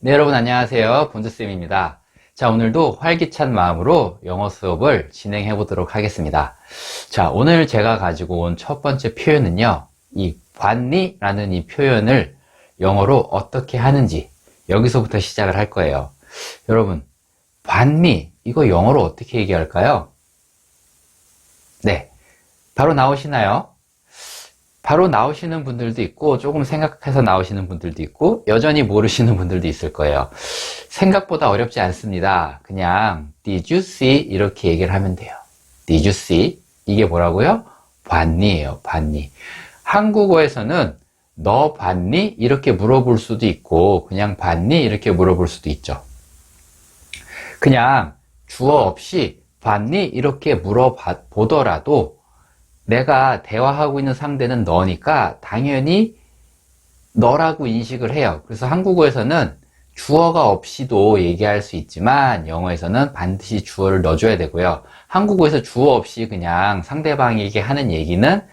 네, 여러분 안녕하세요. 본주쌤입니다. 자, 오늘도 활기찬 마음으로 영어 수업을 진행해 보도록 하겠습니다. 자, 오늘 제가 가지고 온 첫 번째 표현은요, 이 봤니? 라는 이 표현을 영어로 어떻게 하는지 여기서부터 시작을 할 거예요. 여러분, 봤니? 이거 영어로 어떻게 얘기할까요? 네, 바로 나오시나요? 바로 나오시는 분들도 있고 조금 생각해서 나오시는 분들도 있고 여전히 모르시는 분들도 있을 거예요. 생각보다 어렵지 않습니다. 그냥 Did you see? 이렇게 얘기를 하면 돼요. Did you see? 이게 뭐라고요? 봤니예요. 봤니. 한국어에서는 너 봤니? 이렇게 물어볼 수도 있고 그냥 봤니? 이렇게 물어볼 수도 있죠. 그냥 주어 없이 봤니? 이렇게 물어보더라도 내가 대화하고 있는 상대는 너니까 당연히 너라고 인식을 해요. 그래서 한국어에서는 주어가 없이도 얘기할 수 있지만 영어에서는 반드시 주어를 넣어줘야 되고요. 한국어에서 주어 없이 그냥 상대방에게 하는 얘기는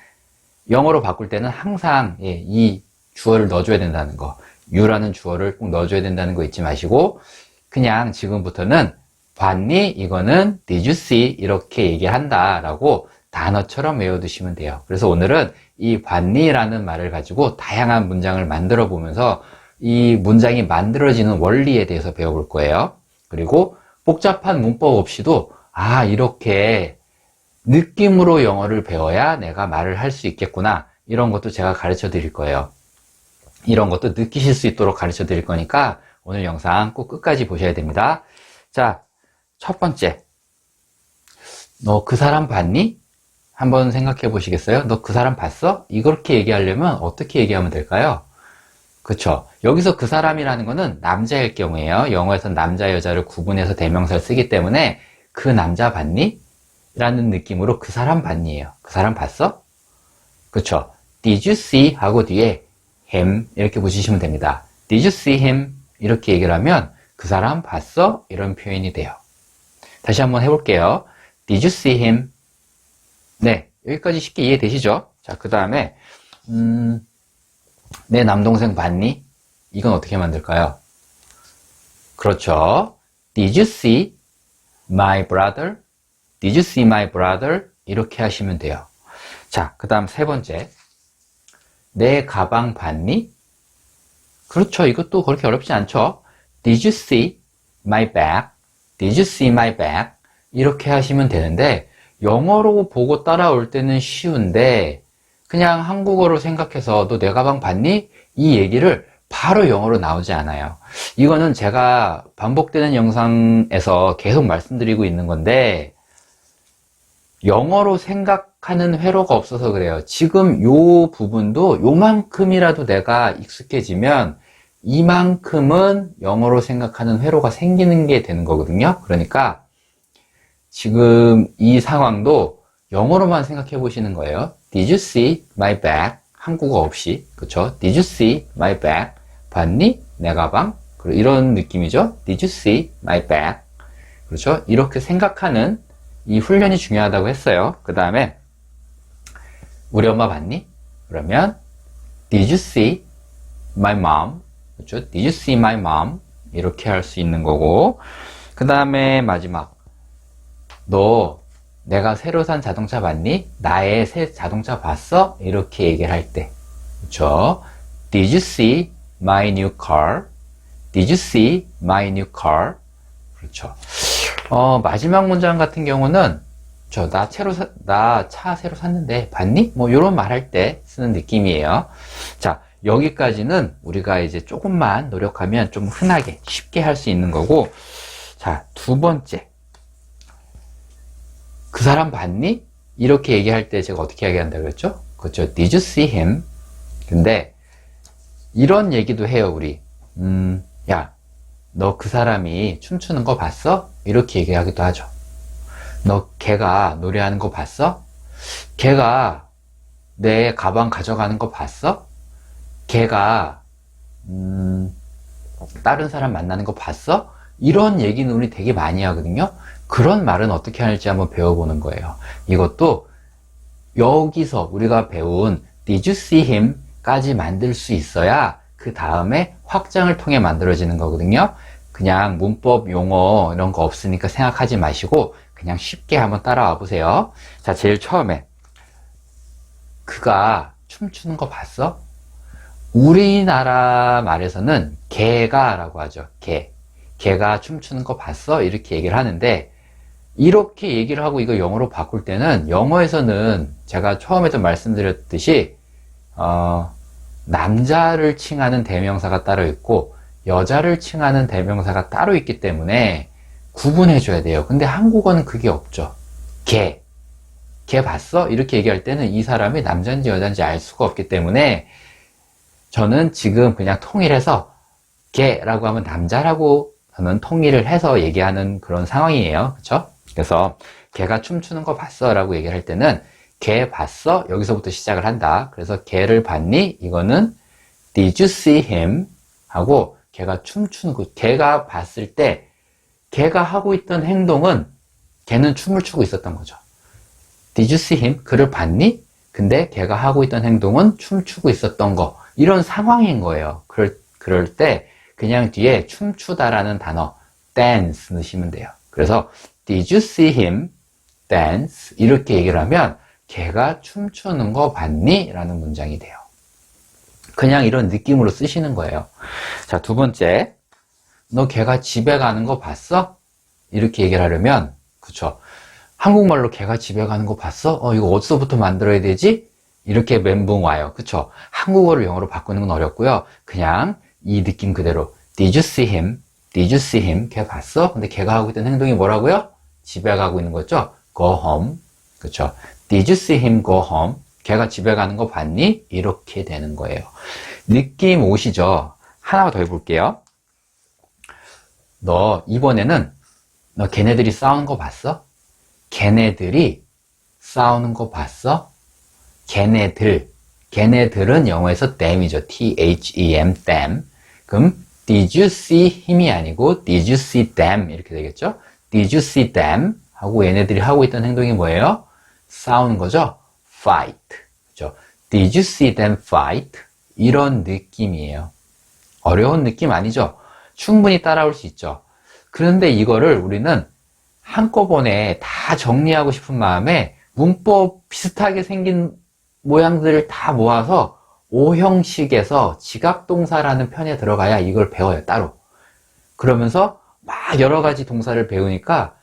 영어로 바꿀 때는 항상 이 주어를 넣어줘야 된다는 거, you라는 주어를 꼭 넣어줘야 된다는 거 잊지 마시고 그냥 지금부터는 봤니? 이거는 did you see? 이렇게 얘기한다 라고 단어처럼 외워두시면 돼요. 그래서 오늘은 이 봤니? 라는 말을 가지고 다양한 문장을 만들어 보면서 이 문장이 만들어지는 원리에 대해서 배워볼 거예요. 그리고 복잡한 문법 없이도 이렇게 느낌으로 영어를 배워야 내가 말을 할 수 있겠구나 이런 것도 제가 가르쳐 드릴 거예요. 이런 것도 느끼실 수 있도록 가르쳐 드릴 거니까 오늘 영상 꼭 끝까지 보셔야 됩니다. 자, 첫 번째, 너 그 사람 봤니? 한번 생각해 보시겠어요? 너 그 사람 봤어? 이렇게 얘기하려면 어떻게 얘기하면 될까요? 그쵸? 여기서 그 사람이라는 거는 남자일 경우에요. 영어에서는 남자, 여자를 구분해서 대명사를 쓰기 때문에 그 남자 봤니? 라는 느낌으로 그 사람 봤니예요. 그 사람 봤어? 그쵸? Did you see? 하고 뒤에 him 이렇게 붙이시면 됩니다. Did you see him? 이렇게 얘기를 하면 그 사람 봤어? 이런 표현이 돼요. 다시 한번 해볼게요. Did you see him? 네, 여기까지 쉽게 이해되시죠? 자, 그 다음에 내 남동생 봤니? 이건 어떻게 만들까요? 그렇죠. Did you see my brother? Did you see my brother? 이렇게 하시면 돼요. 자, 그 다음 세 번째, 내 가방 봤니? 그렇죠. 이것도 그렇게 어렵지 않죠? Did you see my bag? Did you see my bag? 이렇게 하시면 되는데 영어로 보고 따라올 때는 쉬운데 그냥 한국어로 생각해서 너 내 가방 봤니? 이 얘기를 바로 영어로 나오지 않아요. 이거는 제가 반복되는 영상에서 계속 말씀드리고 있는 건데 영어로 생각하는 회로가 없어서 그래요. 지금 요 부분도 요만큼이라도 내가 익숙해지면 이만큼은 영어로 생각하는 회로가 생기는 게 되는 거거든요. 그러니까 지금 이 상황도 영어로만 생각해 보시는 거예요. Did you see my bag? 한국어 없이. 그쵸? Did you see my bag? 봤니? 내 가방? 이런 느낌이죠. Did you see my bag? 그렇죠? 이렇게 생각하는 이 훈련이 중요하다고 했어요. 그 다음에 우리 엄마 봤니? 그러면 Did you see my mom? 그렇죠? Did you see my mom? 이렇게 할 수 있는 거고 그 다음에 마지막 너 내가 새로 산 자동차 봤니? 나의 새 자동차 봤어? 이렇게 얘기를 할 때 그렇죠? Did you see my new car? Did you see my new car? 그렇죠. 마지막 문장 같은 경우는 나 차 새로 샀는데 봤니? 뭐 이런 말 할 때 쓰는 느낌이에요. 자, 여기까지는 우리가 이제 조금만 노력하면 좀 흔하게 쉽게 할 수 있는 거고 자, 두 번째, 그 사람 봤니? 이렇게 얘기할 때 제가 어떻게 얘기한다고 그랬죠? 그렇죠. Did you see him? 근데 이런 얘기도 해요, 우리. 야, 너 그 사람이 춤추는 거 봤어? 이렇게 얘기하기도 하죠. 너 걔가 노래하는 거 봤어? 걔가 내 가방 가져가는 거 봤어? 걔가 다른 사람 만나는 거 봤어? 이런 얘기는 우리 되게 많이 하거든요. 그런 말은 어떻게 하는지 한번 배워보는 거예요. 이것도 여기서 우리가 배운 Did you see him? 까지 만들 수 있어야 그 다음에 확장을 통해 만들어지는 거거든요. 그냥 문법 용어 이런 거 없으니까 생각하지 마시고 그냥 쉽게 한번 따라와 보세요. 자, 제일 처음에 그가 춤추는 거 봤어? 우리나라 말에서는 걔가 라고 하죠. 걔가 춤추는 거 봤어? 이렇게 얘기를 하는데, 이렇게 얘기를 하고 이거 영어로 바꿀 때는, 영어에서는 제가 처음에도 말씀드렸듯이 남자를 칭하는 대명사가 따로 있고 여자를 칭하는 대명사가 따로 있기 때문에 구분해 줘야 돼요. 근데 한국어는 그게 없죠. 걔 봤어? 이렇게 얘기할 때는 이 사람이 남자인지 여자인지 알 수가 없기 때문에 저는 지금 그냥 통일해서 걔라고 하면 남자라고 저는 통일을 해서 얘기하는 그런 상황이에요. 그렇죠? 그래서 걔가 춤추는 거 봤어? 라고 얘기를 할 때는 걔 봤어? 여기서부터 시작을 한다. 그래서 걔를 봤니? 이거는 Did you see him? 하고 걔가 춤추는 거, 걔가 봤을 때 걔가 하고 있던 행동은 걔는 춤을 추고 있었던 거죠. Did you see him? 그를 봤니? 근데 걔가 하고 있던 행동은 춤추고 있었던 거. 이런 상황인 거예요. 그럴 때 그냥 뒤에 춤추다라는 단어 dance 넣으시면 돼요. 그래서 Did you see him dance? 이렇게 얘기를 하면 걔가 춤추는 거 봤니? 라는 문장이 돼요. 그냥 이런 느낌으로 쓰시는 거예요. 자, 두 번째, 너 걔가 집에 가는 거 봤어? 이렇게 얘기를 하려면, 그쵸? 한국말로 걔가 집에 가는 거 봤어? 이거 어디서부터 만들어야 되지? 이렇게 멘붕 와요. 그쵸? 한국어를 영어로 바꾸는 건 어렵고요. 그냥 이 느낌 그대로 Did you see him? Did you see him? 걔 봤어? 근데 걔가 하고 있던 행동이 뭐라고요? 집에 가고 있는 거죠? Go home. 그쵸? Did you see him go home? 걔가 집에 가는 거 봤니? 이렇게 되는 거예요. 느낌 오시죠? 하나 더 해볼게요. 이번에는 너 걔네들이 싸우는 거 봤어? 걔네들이 싸우는 거 봤어? 걔네들은 영어에서 them이죠. T-H-E-M, them. 그럼 Did you see him이 아니고 Did you see them 이렇게 되겠죠? Did you see them? 하고 얘네들이 하고 있던 행동이 뭐예요? 싸우는 거죠? Fight. 그죠? Did you see them fight? 이런 느낌이에요. 어려운 느낌 아니죠? 충분히 따라올 수 있죠. 그런데 이거를 우리는 한꺼번에 다 정리하고 싶은 마음에 문법 비슷하게 생긴 모양들을 다 모아서 오형식에서 지각동사라는 편에 들어가야 이걸 배워요, 따로. 그러면서 막 여러 가지 동사를 배우니까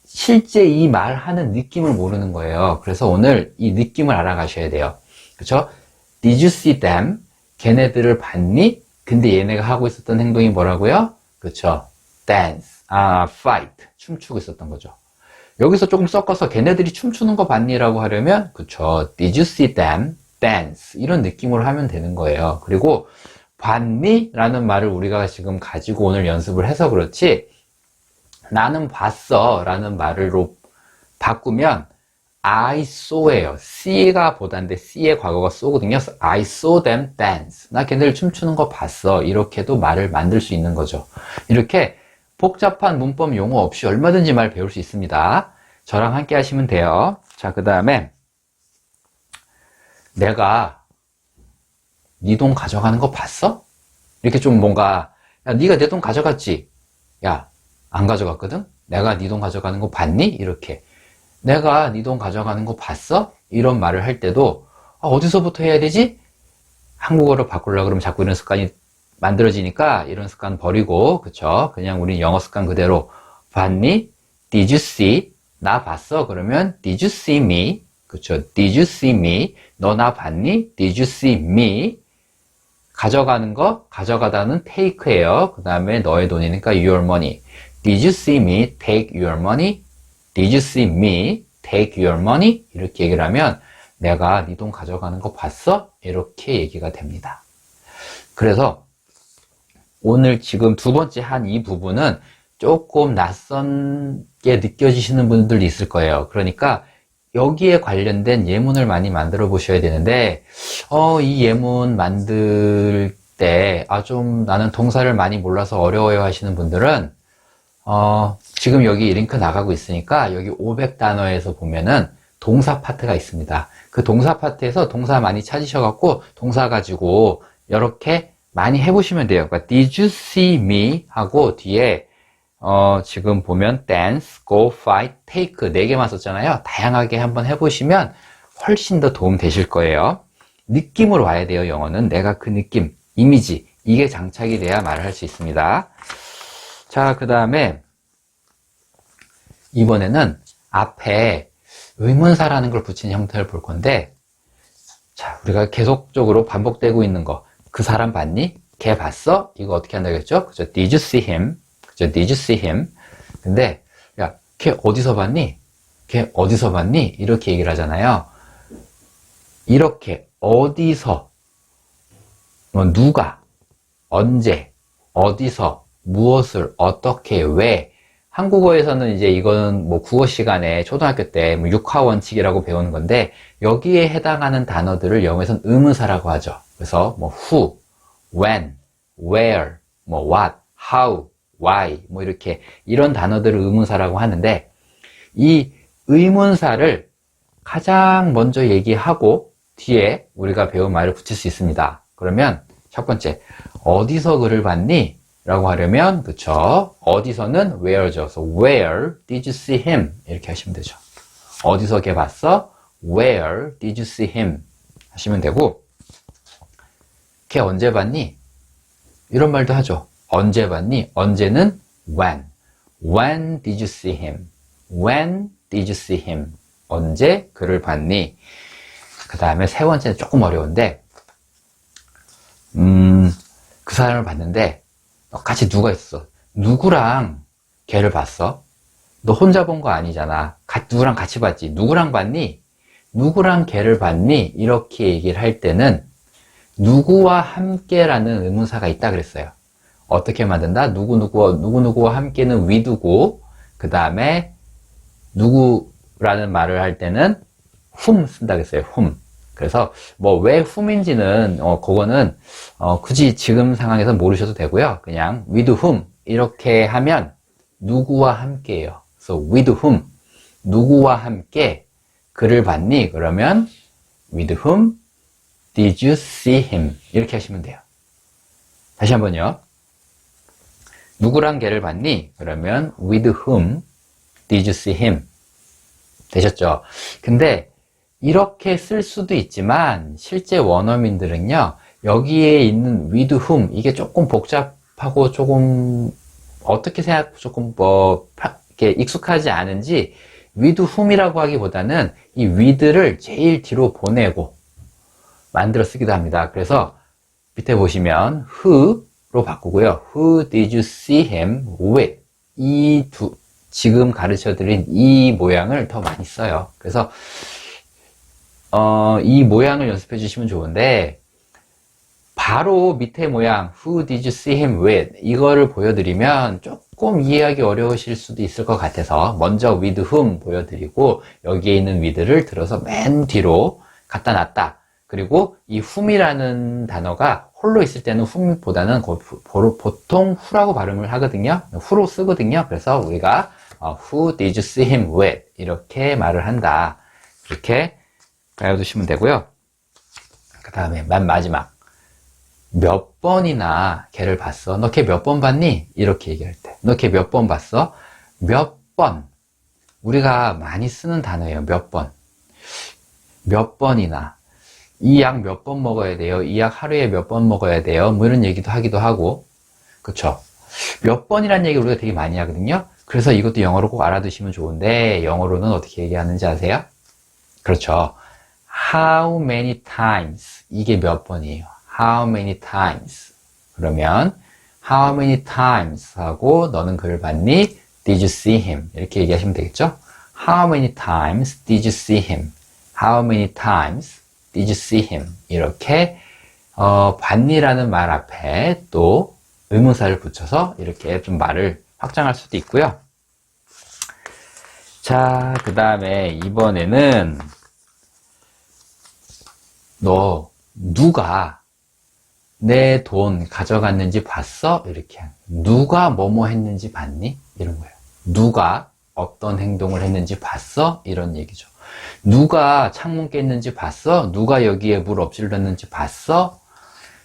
실제 이 말하는 느낌을 모르는 거예요. 그래서 오늘 이 느낌을 알아가셔야 돼요. 그쵸? Did you see them? 걔네들을 봤니? 근데 얘네가 하고 있었던 행동이 뭐라고요? 그쵸? Dance, fight. 춤추고 있었던 거죠. 여기서 조금 섞어서 걔네들이 춤추는 거 봤니? 라고 하려면 그쵸? Did you see them dance? 이런 느낌으로 하면 되는 거예요. 그리고 봤니? 라는 말을 우리가 지금 가지고 오늘 연습을 해서 그렇지 나는 봤어 라는 말로 바꾸면 I saw예요. C가 보다인데 C의 과거가 saw거든요. I saw them dance. 나 걔네들 춤추는 거 봤어. 이렇게도 말을 만들 수 있는 거죠. 이렇게 복잡한 문법 용어 없이 얼마든지 말 배울 수 있습니다. 저랑 함께 하시면 돼요. 자, 그 다음에 내가 네 돈 가져가는 거 봤어? 이렇게 좀 뭔가 야, 네가 내 돈 가져갔지? 야, 안 가져갔거든? 내가 네 돈 가져가는 거 봤니? 이렇게 내가 네 돈 가져가는 거 봤어? 이런 말을 할 때도 어디서부터 해야 되지? 한국어로 바꾸려고 그러면 자꾸 이런 습관이 만들어지니까 이런 습관 버리고 그쵸? 그냥 우리 영어 습관 그대로 봤니? Did you see? 나 봤어? 그러면 Did you see me? 그쵸? Did you see me? 너 나 봤니? Did you see me? 가져가는 거, 가져가다는 take예요. 그 다음에 너의 돈이니까 your money. Did you see me take your money? Did you see me take your money? 이렇게 얘기를 하면 내가 네 돈 가져가는 거 봤어? 이렇게 얘기가 됩니다. 그래서 오늘 지금 두 번째 한 이 부분은 조금 낯선게 느껴지시는 분들이 있을 거예요. 그러니까 여기에 관련된 예문을 많이 만들어 보셔야 되는데 이 예문 만들 때 좀 나는 동사를 많이 몰라서 어려워요 하시는 분들은 지금 여기 링크 나가고 있으니까 여기 500단어에서 보면은 동사 파트가 있습니다. 그 동사 파트에서 동사 많이 찾으셔갖고 동사 가지고 이렇게 많이 해보시면 돼요. 그러니까 Did you see me? 하고 뒤에 지금 보면 dance, go, fight, take 4개만 썼잖아요. 다양하게 한번 해보시면 훨씬 더 도움 되실 거예요. 느낌으로 와야 돼요. 영어는 내가 그 느낌, 이미지 이게 장착이 돼야 말을 할 수 있습니다. 자, 그 다음에 이번에는 앞에 의문사라는 걸 붙인 형태를 볼 건데, 자, 우리가 계속적으로 반복되고 있는 거, 그 사람 봤니? 걔 봤어? 이거 어떻게 한다겠죠? 그죠? Did you see him? 그죠? Did you see him? 근데 야, 걔 어디서 봤니? 걔 어디서 봤니? 이렇게 얘기를 하잖아요. 이렇게 어디서, 뭐 누가, 언제, 어디서, 무엇을, 어떻게, 왜. 한국어에서는 이제 이거는 뭐 국어 시간에 초등학교 때 뭐 육하 원칙이라고 배우는 건데, 여기에 해당하는 단어들을 영어에서는 의문사라고 하죠. 그래서 뭐 who, when, where, 뭐 what, how, why 뭐 이렇게 이런 단어들을 의문사라고 하는데, 이 의문사를 가장 먼저 얘기하고 뒤에 우리가 배운 말을 붙일 수 있습니다. 그러면 첫 번째, 어디서 그를 봤니? 라고 하려면, 그쵸? 어디서는 where죠. 그래서 where did you see him? 이렇게 하시면 되죠. 어디서 걔 봤어? Where did you see him? 하시면 되고, 걔 언제 봤니? 이런 말도 하죠. 언제 봤니? 언제는 when. When did you see him? When did you see him? 언제 그를 봤니? 그 다음에 세 번째는 조금 어려운데, 그 사람을 봤는데, 같이 누가 있어? 누구랑 걔를 봤어? 너 혼자 본 거 아니잖아. 누구랑 같이 봤지? 누구랑 봤니? 누구랑 걔를 봤니? 이렇게 얘기를 할 때는 누구와 함께라는 의문사가 있다 그랬어요. 어떻게 만든다? 누구누구와 함께는 with고, 그 다음에 누구라는 말을 할 때는 whom 쓴다 그랬어요. whom. 그래서 뭐 왜 whom인지는 그거는 굳이 지금 상황에서 모르셔도 되고요. 그냥 with whom 이렇게 하면 누구와 함께예요. 그래서 with whom, 누구와 함께 그를 봤니? 그러면 with whom did you see him? 이렇게 하시면 돼요. 다시 한번요. 누구랑 걔를 봤니? 그러면 with whom did you see him? 되셨죠? 근데 이렇게 쓸 수도 있지만 실제 원어민들은요, 여기에 있는 with whom 이게 조금 복잡하고 조금 어떻게 조금 이렇게 익숙하지 않은지 with whom이라고 하기보다는 이 with를 제일 뒤로 보내고 만들어 쓰기도 합니다. 그래서 밑에 보시면 who로 바꾸고요. Who did you see him with? 지금 가르쳐 드린 이 모양을 더 많이 써요. 그래서 이 모양을 연습해 주시면 좋은데, 바로 밑에 모양 Who did you see him with? 이거를 보여드리면 조금 이해하기 어려우실 수도 있을 것 같아서 먼저 with whom 보여드리고 여기에 있는 with를 들어서 맨 뒤로 갖다 놨다. 그리고 이 whom이라는 단어가 홀로 있을 때는 whom보다는 보통 who라고 발음을 하거든요. who로 쓰거든요. 그래서 우리가 Who did you see him with? 이렇게 말을 한다. 이렇게 배워두시면 되고요. 그 다음에 마지막, 몇 번이나 걔를 봤어? 너 걔 몇 번 봤니? 이렇게 얘기할 때, 너 걔 몇 번 봤어? 몇 번, 우리가 많이 쓰는 단어예요. 몇 번, 몇 번이나, 이 약 몇 번 먹어야 돼요? 이 약 하루에 몇 번 먹어야 돼요? 뭐 이런 얘기도 하기도 하고, 그쵸? 몇 번이라는 얘기를 우리가 되게 많이 하거든요. 그래서 이것도 영어로 꼭 알아두시면 좋은데, 영어로는 어떻게 얘기하는지 아세요? 그렇죠. How many times? 이게 몇 번이에요? How many times? 그러면 How many times 하고 너는 그를 봤니? Did you see him? 이렇게 얘기하시면 되겠죠? How many times did you see him? How many times did you see him? 이렇게 봤니라는 말 앞에 또 의문사를 붙여서 이렇게 좀 말을 확장할 수도 있고요. 자, 그 다음에 이번에는 너 누가 내 돈 가져갔는지 봤어? 이렇게 누가 뭐뭐 했는지 봤니? 이런 거예요. 누가 어떤 행동을 했는지 봤어? 이런 얘기죠. 누가 창문 깼는지 봤어? 누가 여기에 물 엎질렀는지 봤어?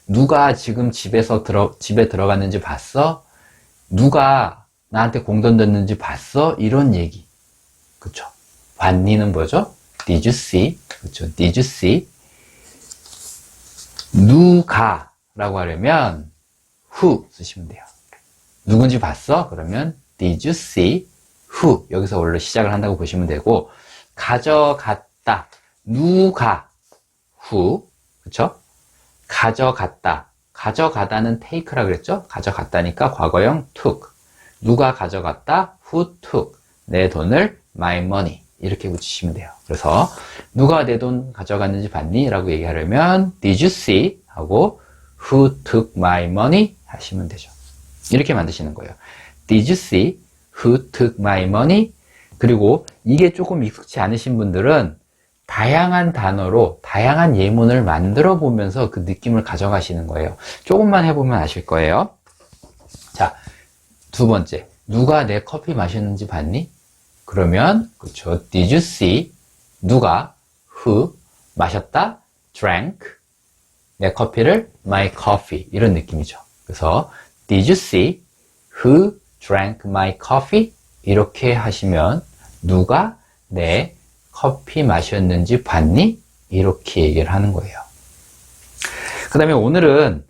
누가 지금 집에 들어갔는지 봤어? 누가 나한테 공 던졌는지 봤어? 이런 얘기. 그쵸? 봤니는 뭐죠? Did you see? 그쵸? Did you see? 누가 라고 하려면 who 쓰시면 돼요. 누군지 봤어? 그러면 Did you see who? 여기서 원래 시작을 한다고 보시면 되고, 가져갔다. 누가 who? 그쵸? 가져갔다. 가져가다는 take라 그랬죠? 가져갔다니까 과거형 took. 누가 가져갔다? Who took? 내 돈을 my money. 이렇게 붙이시면 돼요. 그래서 누가 내 돈 가져갔는지 봤니? 라고 얘기하려면 Did you see? 하고 Who took my money? 하시면 되죠. 이렇게 만드시는 거예요. Did you see? Who took my money? 그리고 이게 조금 익숙치 않으신 분들은 다양한 단어로 다양한 예문을 만들어 보면서 그 느낌을 가져가시는 거예요. 조금만 해보면 아실 거예요. 자, 두 번째. 누가 내 커피 마셨는지 봤니? 그러면, 그렇죠. Did you see? 누가, who, 마셨다, drank, 내 커피를, my coffee. 이런 느낌이죠. 그래서, Did you see? Who drank my coffee? 이렇게 하시면, 누가 내 커피 마셨는지 봤니? 이렇게 얘기를 하는 거예요. 그 다음에 오늘은,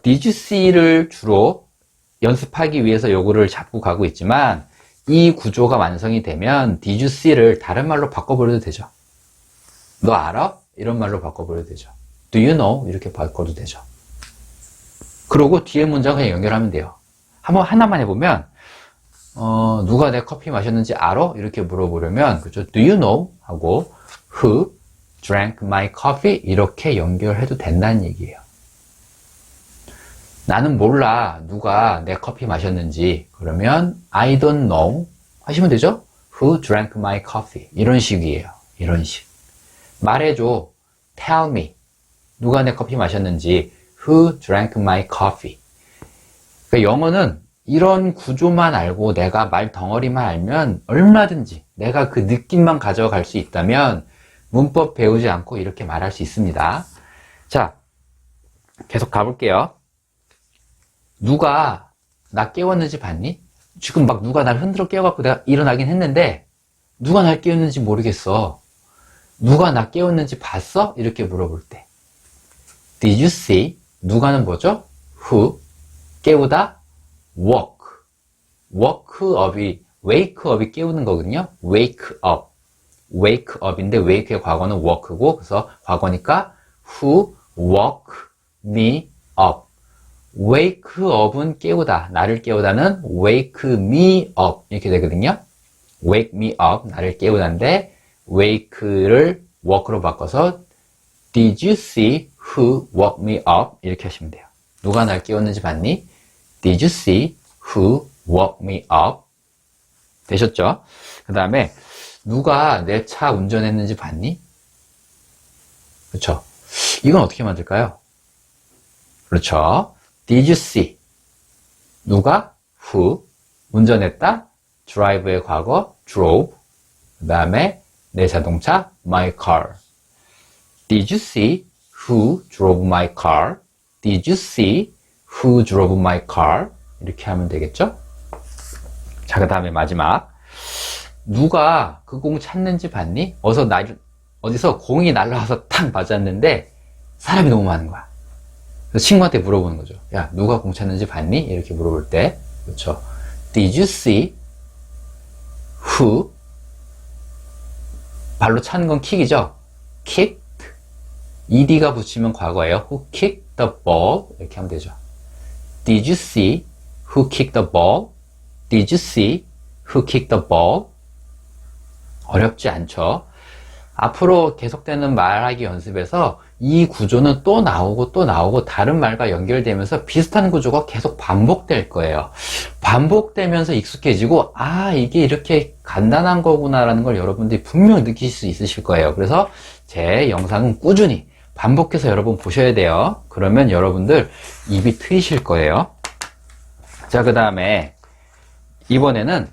Did you see를 주로 연습하기 위해서 요거를 잡고 가고 있지만, 이 구조가 완성이 되면 Did you see를 다른 말로 바꿔버려도 되죠. 너 알아? 이런 말로 바꿔버려도 되죠. Do you know? 이렇게 바꿔도 되죠. 그리고 뒤에 문장 그냥 연결하면 돼요. 한번 하나만 해보면 누가 내 커피 마셨는지 알아? 이렇게 물어보려면 그죠? Do you know? 하고 Who drank my coffee? 이렇게 연결해도 된다는 얘기예요. 나는 몰라. 누가 내 커피 마셨는지. 그러면 I don't know 하시면 되죠? Who drank my coffee? 이런 식이에요. 이런 식. 말해줘. Tell me. 누가 내 커피 마셨는지. Who drank my coffee? 그러니까 영어는 이런 구조만 알고 내가 말 덩어리만 알면 얼마든지 내가 그 느낌만 가져갈 수 있다면 문법 배우지 않고 이렇게 말할 수 있습니다. 자, 계속 가볼게요. 누가 나 깨웠는지 봤니? 지금 막 누가 날 흔들어 깨워갖고 내가 일어나긴 했는데 누가 날 깨웠는지 모르겠어. 누가 나 깨웠는지 봤어? 이렇게 물어볼 때 Did you see? 누가는 뭐죠? Who? 깨우다? Woke. Woke up이 wake up이 깨우는 거거든요. Wake up. Wake up인데 wake의 과거는 woke고 그래서 과거니까 Who woke me up? wake up은 깨우다, 나를 깨우다는 wake me up 이렇게 되거든요. wake me up, 나를 깨우다인데 wake를 work로 바꿔서 Did you see who woke me up? 이렇게 하시면 돼요. 누가 날 깨웠는지 봤니? Did you see who woke me up? 되셨죠? 그 다음에 누가 내 차 운전했는지 봤니? 그렇죠? 이건 어떻게 만들까요? 그렇죠? Did you see? 누가? Who? 운전했다? drive의 과거, drove. 그 다음에 내 자동차, my car. Did you see who drove my car? Did you see who drove my car? 이렇게 하면 되겠죠? 자, 그 다음에 마지막. 누가 그 공 찾는지 봤니? 어디서 공이 날라와서 탁 맞았는데 사람이 너무 많은 거야. 그래서 친구한테 물어보는 거죠. 야, 누가 공 찾는지 봤니? 이렇게 물어볼 때, 그렇죠? Did you see who? 발로 차는 건 킥이죠? kicked. ed가 붙이면 과거예요. Who kicked the ball? 이렇게 하면 되죠. Did you see who kicked the ball? Did you see who kicked the ball? 어렵지 않죠? 앞으로 계속되는 말하기 연습에서 이 구조는 또 나오고 다른 말과 연결되면서 비슷한 구조가 계속 반복될 거예요. 반복되면서 익숙해지고 이게 이렇게 간단한 거구나라는 걸 여러분들이 분명 느끼실 수 있으실 거예요. 그래서 제 영상은 꾸준히 반복해서 여러분 보셔야 돼요. 그러면 여러분들 입이 트이실 거예요. 자, 그 다음에 이번에는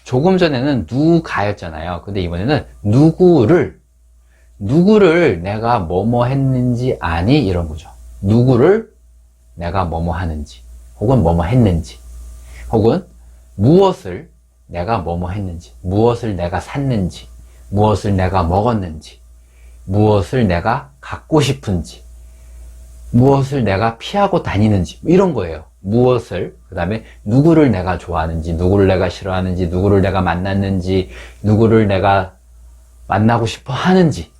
조금 전에는 누가였잖아요. 근데 이번에는 누구를 내가 뭐뭐 했는지 아니? 이런 거죠. 누구를 내가 뭐뭐 하는지, 혹은 뭐뭐 했는지, 혹은 무엇을 내가 뭐뭐 했는지, 무엇을 내가 샀는지, 무엇을 내가 먹었는지, 무엇을 내가 갖고 싶은지, 무엇을 내가 피하고 다니는지, 이런 거예요. 무엇을, 그 다음에 누구를 내가 좋아하는지, 누구를 내가 싫어하는지, 누구를 내가 만났는지, 누구를 내가 만나고 싶어 하는지,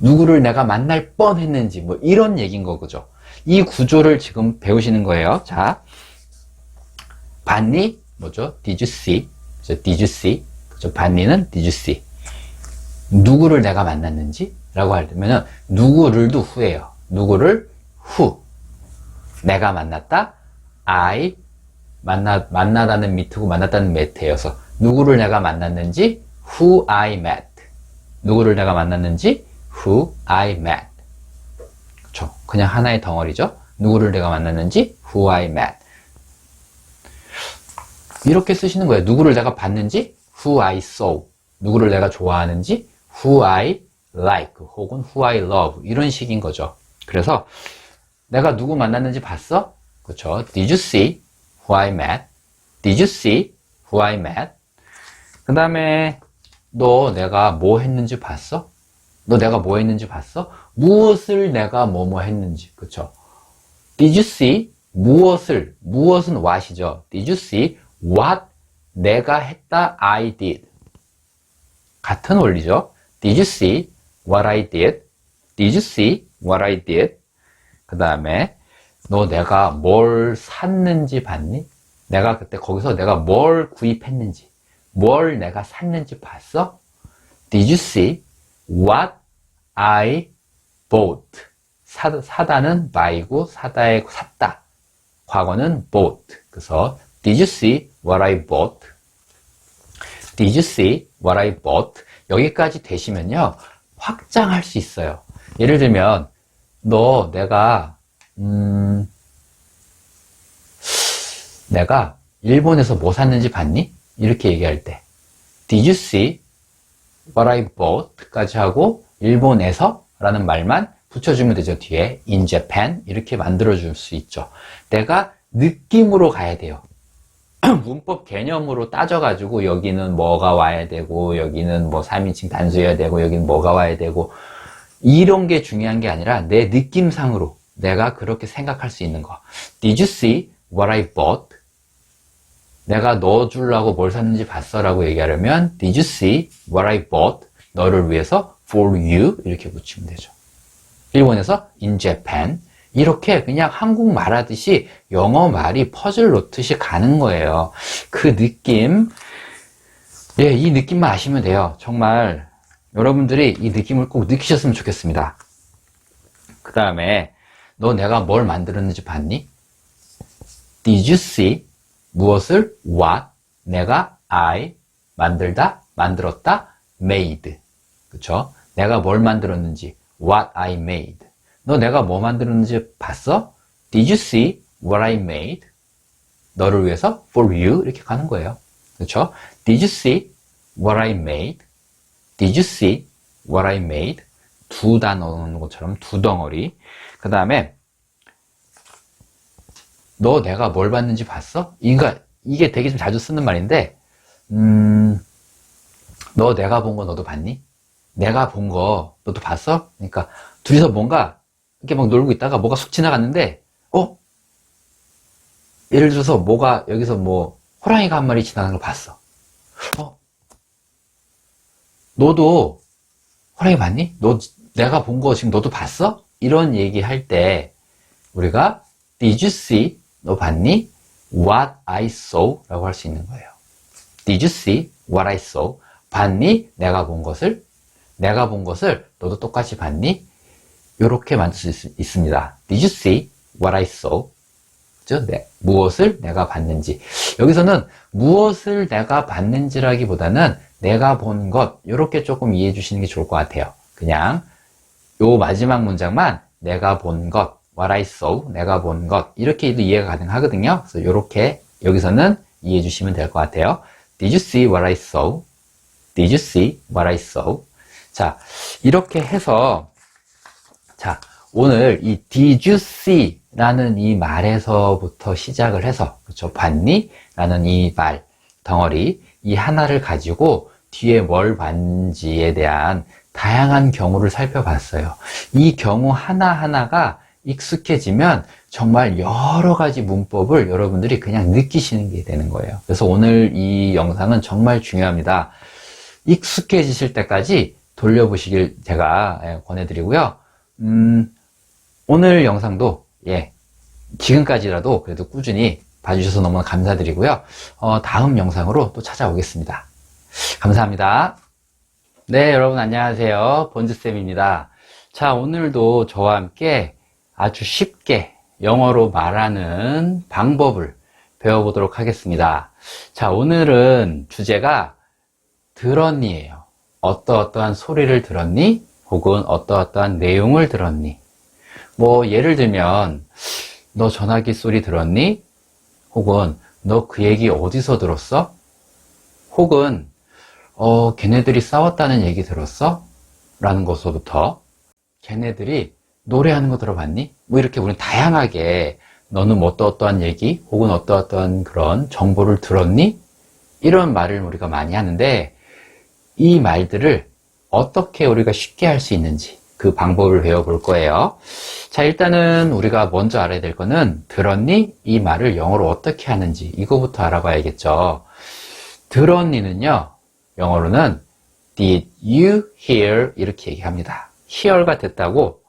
누구를 내가 만날 뻔 했는지, 뭐 이런 얘기인 거죠. 이 구조를 지금 배우시는 거예요. 자, 봤니? 뭐죠? Did you see? 그죠? Did you see? 그죠? 봤니는 Did you see? 누구를 내가 만났는지? 라고 할 때면은, 누구를도 who예요. 누구를 who. 내가 만났다. I. 만나다는 meet고 만났다는 met여서, 누구를 내가 만났는지, who I met. 누구를 내가 만났는지, who I met. 그쵸? 그냥 하나의 덩어리죠? 누구를 내가 만났는지, who I met. 이렇게 쓰시는 거예요. 누구를 내가 봤는지, who I saw. 누구를 내가 좋아하는지, who I like. 혹은 who I love. 이런 식인 거죠. 그래서, 내가 누구 만났는지 봤어? 그쵸? Did you see who I met? Did you see who I met? 그 다음에, 너 내가 뭐 했는지 봤어? 너 내가 뭐 했는지 봤어? 무엇을 내가 뭐뭐 했는지. 그쵸? Did you see 무엇은 what이죠. Did you see what 내가 했다 I did. 같은 원리죠. Did you see what I did? Did you see what I did? 그 다음에 너 내가 뭘 샀는지 봤니? 내가 그때 거기서 내가 뭘 구입했는지, 뭘 내가 샀는지 봤어? Did you see what I bought? 사다는 buy고 사다의 샀다. 과거는 bought. 그래서 Did you see what I bought? Did you see what I bought? 여기까지 되시면요, 확장할 수 있어요. 예를 들면, 너 내가 일본에서 뭐 샀는지 봤니? 이렇게 얘기할 때 Did you see what I bought? 까지 하고 일본에서 라는 말만 붙여주면 되죠. 뒤에 in Japan 이렇게 만들어줄 수 있죠. 내가 느낌으로 가야 돼요. 문법 개념으로 따져가지고 여기는 뭐가 와야 되고 여기는 뭐 3인칭 단수여야 되고 여기는 뭐가 와야 되고 이런 게 중요한 게 아니라 내 느낌상으로 내가 그렇게 생각할 수 있는 거. Did you see what I bought? 내가 넣어주려고 뭘 샀는지 봤어? 라고 얘기하려면 Did you see what I bought? 너를 위해서 for you 이렇게 붙이면 되죠. 일본에서 in Japan 이렇게 그냥 한국말 하듯이 영어 말이 퍼즐 놓듯이 가는 거예요. 그 느낌, 예, 이 느낌만 아시면 돼요. 정말 여러분들이 이 느낌을 꼭 느끼셨으면 좋겠습니다. 그 다음에 너 내가 뭘 만들었는지 봤니? Did you see 무엇을 what 내가 I 만들다 만들었다 made 그쵸? 내가 뭘 만들었는지 what I made 너 내가 뭐 만들었는지 봤어? Did you see what I made? 너를 위해서 for you 이렇게 가는 거예요. 그쵸? Did you see what I made? Did you see what I made? 두 단어 넣는 것처럼 두 덩어리. 그 다음에 너 내가 뭘 봤는지 봤어? 이게 되게 좀 자주 쓰는 말인데 너 내가 본 거 너도 봤니? 내가 본 거 너도 봤어? 그러니까 둘이서 뭔가 이렇게 막 놀고 있다가 뭐가 쑥 지나갔는데 예를 들어서 뭐가 여기서 뭐 호랑이가 한 마리 지나가는 걸 봤어. 너도 호랑이 봤니? 내가 본 거 지금 너도 봤어? 이런 얘기 할 때 우리가 Did you see? 너 봤니? What I saw? 라고 할 수 있는 거예요. Did you see what I saw? 봤니? 내가 본 것을? 내가 본 것을 너도 똑같이 봤니? 이렇게 만들 수 있습니다. Did you see what I saw? 그죠? 무엇을 내가 봤는지. 여기서는 무엇을 내가 봤는지라기보다는 내가 본 것, 이렇게 조금 이해해 주시는 게 좋을 것 같아요. 그냥 요 마지막 문장만 내가 본 것, what I saw, 내가 본 것, 이렇게 해도 이해가 가능하거든요. 그래서 이렇게 여기서는 이해해 주시면 될 것 같아요. Did you see what I saw? Did you see what I saw? 자, 이렇게 해서 자, 오늘 이 did you see 라는 이 말에서부터 시작을 해서, 그렇죠? 봤니? 라는 이 말, 덩어리, 이 하나를 가지고 뒤에 뭘 봤는지에 대한 다양한 경우를 살펴봤어요. 이 경우 하나하나가 익숙해지면 정말 여러 가지 문법을 여러분들이 그냥 느끼시는 게 되는 거예요. 그래서 오늘 이 영상은 정말 중요합니다. 익숙해지실 때까지 돌려보시길 제가 권해드리고요. 오늘 영상도 지금까지라도 그래도 꾸준히 봐주셔서 너무 감사드리고요. 다음 영상으로 또 찾아오겠습니다. 감사합니다. 네, 여러분 안녕하세요. 본즈쌤입니다. 자, 오늘도 저와 함께 아주 쉽게 영어로 말하는 방법을 배워보도록 하겠습니다. 자, 오늘은 주제가 들었니예요. 어떠어떠한 소리를 들었니? 혹은 어떠어떠한 내용을 들었니? 뭐 예를 들면 너 전화기 소리 들었니? 혹은 너 그 얘기 어디서 들었어? 혹은 걔네들이 싸웠다는 얘기 들었어? 라는 것부터 걔네들이 노래하는 거 들어봤니? 뭐 이렇게 우리는 다양하게 너는 뭐 어떠어떠한 얘기 혹은 어떠어떠한 그런 정보를 들었니? 이런 말을 우리가 많이 하는데 이 말들을 어떻게 우리가 쉽게 할 수 있는지 그 방법을 배워볼 거예요. 자, 일단은 우리가 먼저 알아야 될 거는 들었니? 이 말을 영어로 어떻게 하는지 이거부터 알아봐야겠죠. 들었니는요, 영어로는 did you hear 이렇게 얘기합니다. hear가 됐다고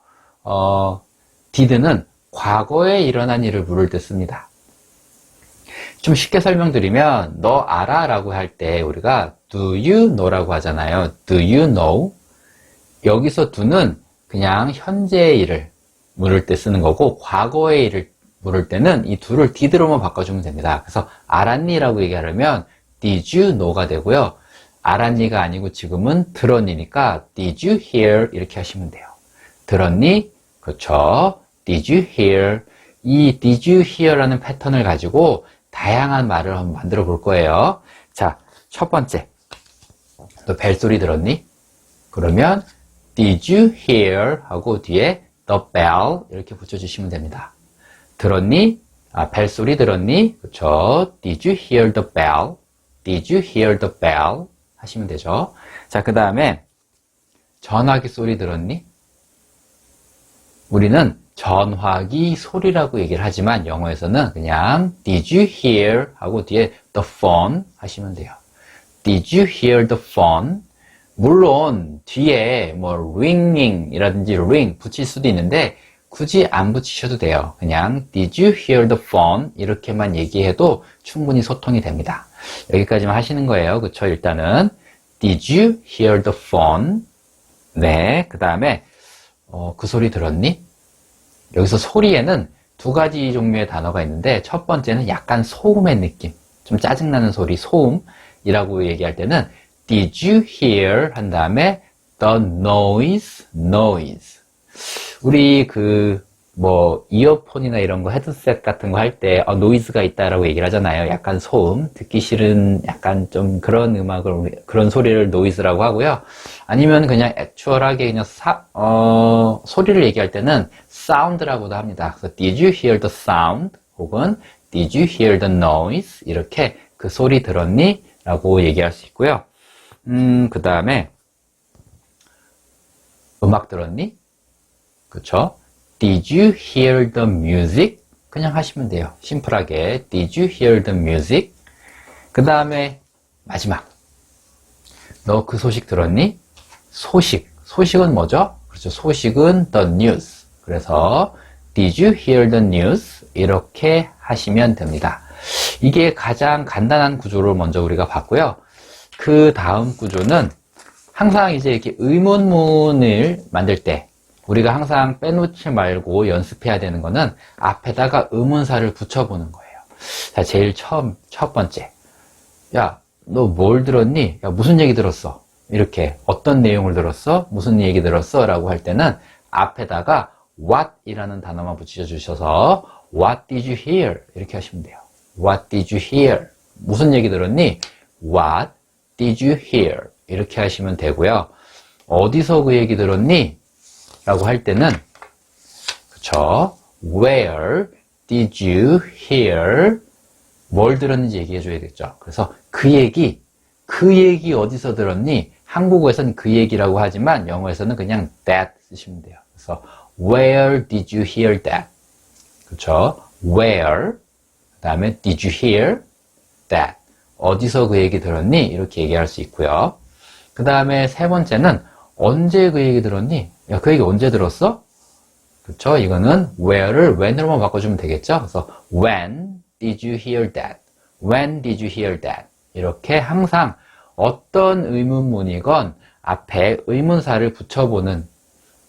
did는 과거에 일어난 일을 물을 때 씁니다. 좀 쉽게 설명드리면 너 알아? 라고 할 때 우리가 do you know 라고 하잖아요. do you know? 여기서 do는 그냥 현재의 일을 물을 때 쓰는 거고 과거의 일을 물을 때는 이 do를 did로만 바꿔주면 됩니다. 그래서 알았니? 라고 얘기하려면 did you know가 되고요. 알았니가 아니고 지금은 들었니니까 did you hear 이렇게 하시면 돼요. 들었니? 그렇죠. did you hear? 이 did you hear라는 패턴을 가지고 다양한 말을 한번 만들어 볼 거예요. 자, 첫 번째. 너 벨소리 들었니? 그러면 did you hear? 하고 뒤에 the bell 이렇게 붙여주시면 됩니다. 들었니? 벨소리 들었니? 그렇죠. did you hear the bell? did you hear the bell? 하시면 되죠. 자, 그 다음에 전화기 소리 들었니? 우리는 전화기 소리라고 얘기를 하지만 영어에서는 그냥 did you hear? 하고 뒤에 the phone 하시면 돼요. did you hear the phone? 물론 뒤에 뭐 ringing 이라든지 ring 붙일 수도 있는데 굳이 안 붙이셔도 돼요. 그냥 did you hear the phone? 이렇게만 얘기해도 충분히 소통이 됩니다. 여기까지만 하시는 거예요. 그쵸? 일단은 did you hear the phone? 네, 그 다음에 그 소리 들었니? 여기서 소리에는 두 가지 종류의 단어가 있는데 첫 번째는 약간 소음의 느낌, 좀 짜증나는 소리, 소음이라고 얘기할 때는 did you hear? 한 다음에 the noise. 우리 뭐 이어폰이나 이런 거 헤드셋 같은 거 할 때 노이즈가 있다라고 얘기를 하잖아요. 약간 소음, 듣기 싫은 약간 좀 그런 음악을 그런 소리를 노이즈라고 하고요. 아니면 그냥 액추얼하게 그냥 소리를 얘기할 때는 사운드라고도 합니다. 그래서 did you hear the sound? 혹은 did you hear the noise? 이렇게 그 소리 들었니? 라고 얘기할 수 있고요. 그 다음에 음악 들었니? 그쵸? Did you hear the music? 그냥 하시면 돼요. 심플하게 Did you hear the music? 그 다음에 마지막 너 그 소식 들었니? 소식은 뭐죠? 그렇죠. 소식은 the news. 그래서 Did you hear the news? 이렇게 하시면 됩니다. 이게 가장 간단한 구조를 먼저 우리가 봤고요. 그 다음 구조는 항상 이제 이렇게 의문문을 만들 때 우리가 항상 빼놓지 말고 연습해야 되는 거는 앞에다가 의문사를 붙여보는 거예요. 자, 제일 첫 번째. 야, 너 뭘 들었니? 야, 무슨 얘기 들었어? 이렇게 어떤 내용을 들었어? 무슨 얘기 들었어? 라고 할 때는 앞에다가 what 이라는 단어만 붙여주셔서 what did you hear? 이렇게 하시면 돼요. what did you hear? 무슨 얘기 들었니? what did you hear? 이렇게 하시면 되고요. 어디서 그 얘기 들었니? 라고 할 때는 그쵸? Where did you hear? 뭘 들었는지 얘기해 줘야겠죠. 그래서 그 얘기 어디서 들었니? 한국어에서는 그 얘기라고 하지만 영어에서는 그냥 that 쓰시면 돼요. 그래서 Where did you hear that? 그쵸? Where, 그 다음에 did you hear that? 어디서 그 얘기 들었니? 이렇게 얘기할 수 있고요. 그 다음에 세 번째는 언제 그 얘기 들었니? 야, 그 얘기 언제 들었어? 그쵸? 이거는 where를 when으로만 바꿔주면 되겠죠? 그래서 when did you hear that? When did you hear that? 이렇게 항상 어떤 의문문이건 앞에 의문사를 붙여보는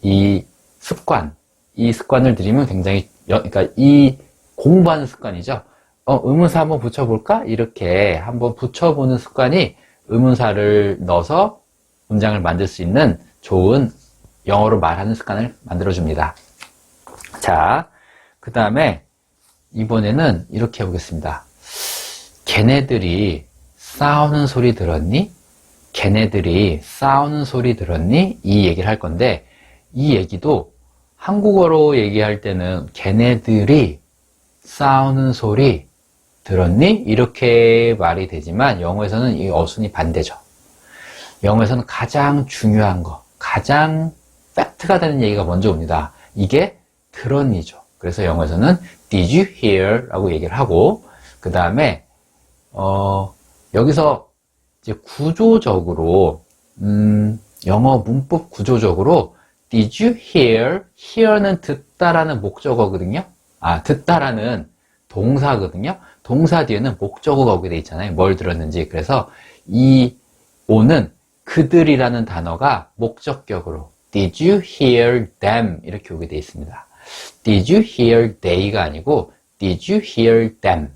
이 습관을 들이면 굉장히, 그러니까 이 공부하는 습관이죠. 의문사 한번 붙여볼까? 이렇게 한번 붙여보는 습관이 의문사를 넣어서 문장을 만들 수 있는 좋은 영어로 말하는 습관을 만들어줍니다. 자, 그 다음에 이번에는 이렇게 해보겠습니다. 걔네들이 싸우는 소리 들었니? 걔네들이 싸우는 소리 들었니? 이 얘기를 할 건데, 이 얘기도 한국어로 얘기할 때는 걔네들이 싸우는 소리 들었니? 이렇게 말이 되지만 영어에서는 이 어순이 반대죠. 영어에서는 가장 중요한 거, 가장 팩트가 되는 얘기가 먼저 옵니다. 이게 들었니죠. 그래서 영어에서는 did you hear? 라고 얘기를 하고, 그 다음에 여기서 이제 구조적으로, 영어 문법 구조적으로 did you hear? hear는 듣다라는 목적어거든요. 듣다라는 동사거든요. 동사 뒤에는 목적어가 오게 돼 있잖아요. 뭘 들었는지. 그래서 이 오는 그들이라는 단어가 목적격으로 did you hear them? 이렇게 오게 돼 있습니다. Did you hear they가 아니고 Did you hear them?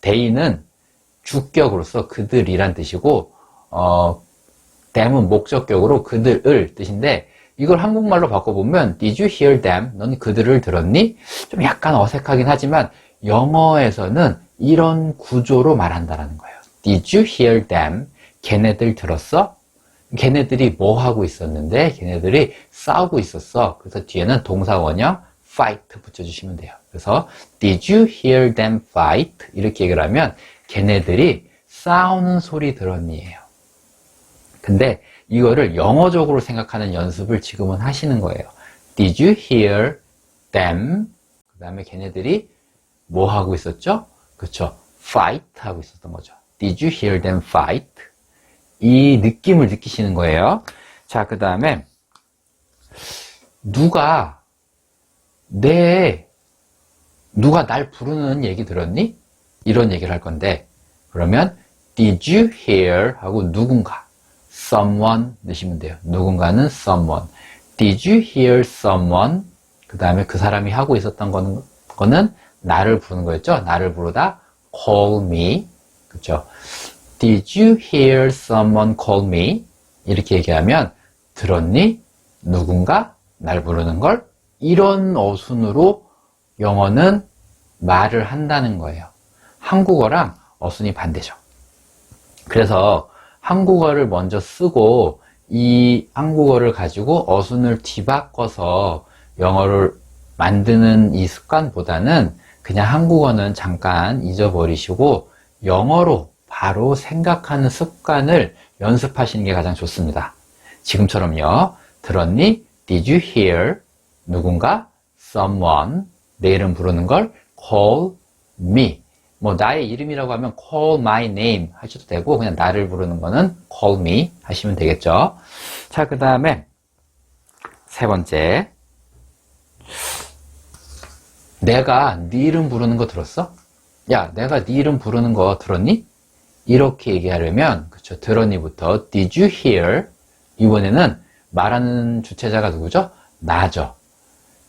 they는 주격으로서 그들이란 뜻이고 them은 목적격으로 그들을 뜻인데 이걸 한국말로 바꿔보면 Did you hear them? 넌 그들을 들었니? 좀 약간 어색하긴 하지만 영어에서는 이런 구조로 말한다라는 거예요. Did you hear them? 걔네들 들었어? 걔네들이 뭐 하고 있었는데 걔네들이 싸우고 있었어. 그래서 뒤에는 동사 원형 fight 붙여주시면 돼요. 그래서 Did you hear them fight? 이렇게 얘기를 하면 걔네들이 싸우는 소리 들었니예요. 근데 이거를 영어적으로 생각하는 연습을 지금은 하시는 거예요. Did you hear them? 그 다음에 걔네들이 뭐 하고 있었죠? 그쵸? fight 하고 있었던 거죠. Did you hear them fight? 이 느낌을 느끼시는 거예요. 자, 그 다음에 누가 날 부르는 얘기 들었니? 이런 얘기를 할 건데 그러면 Did you hear? 하고 누군가 someone 넣으시면 돼요. 누군가는 someone. Did you hear someone? 그 다음에 그 사람이 하고 있었던 거는 나를 부르는 거였죠. 나를 부르다 call me. 그쵸? Did you hear someone call me? 이렇게 얘기하면 들었니? 누군가 날 부르는 걸? 이런 어순으로 영어는 말을 한다는 거예요. 한국어랑 어순이 반대죠. 그래서 한국어를 먼저 쓰고 이 한국어를 가지고 어순을 뒤바꿔서 영어를 만드는 이 습관보다는 그냥 한국어는 잠깐 잊어버리시고 영어로 바로 생각하는 습관을 연습하시는 게 가장 좋습니다. 지금처럼요. 들었니? Did you hear? 누군가? Someone. 내 이름 부르는 걸 call me. 뭐 나의 이름이라고 하면 call my name 하셔도 되고 그냥 나를 부르는 거는 call me 하시면 되겠죠. 자, 그 다음에 세 번째. 내가 네 이름 부르는 거 들었어? 야, 내가 네 이름 부르는 거 들었니? 이렇게 얘기하려면 그쵸, 들었니부터 Did you hear? 이번에는 말하는 주체자가 누구죠? 나죠.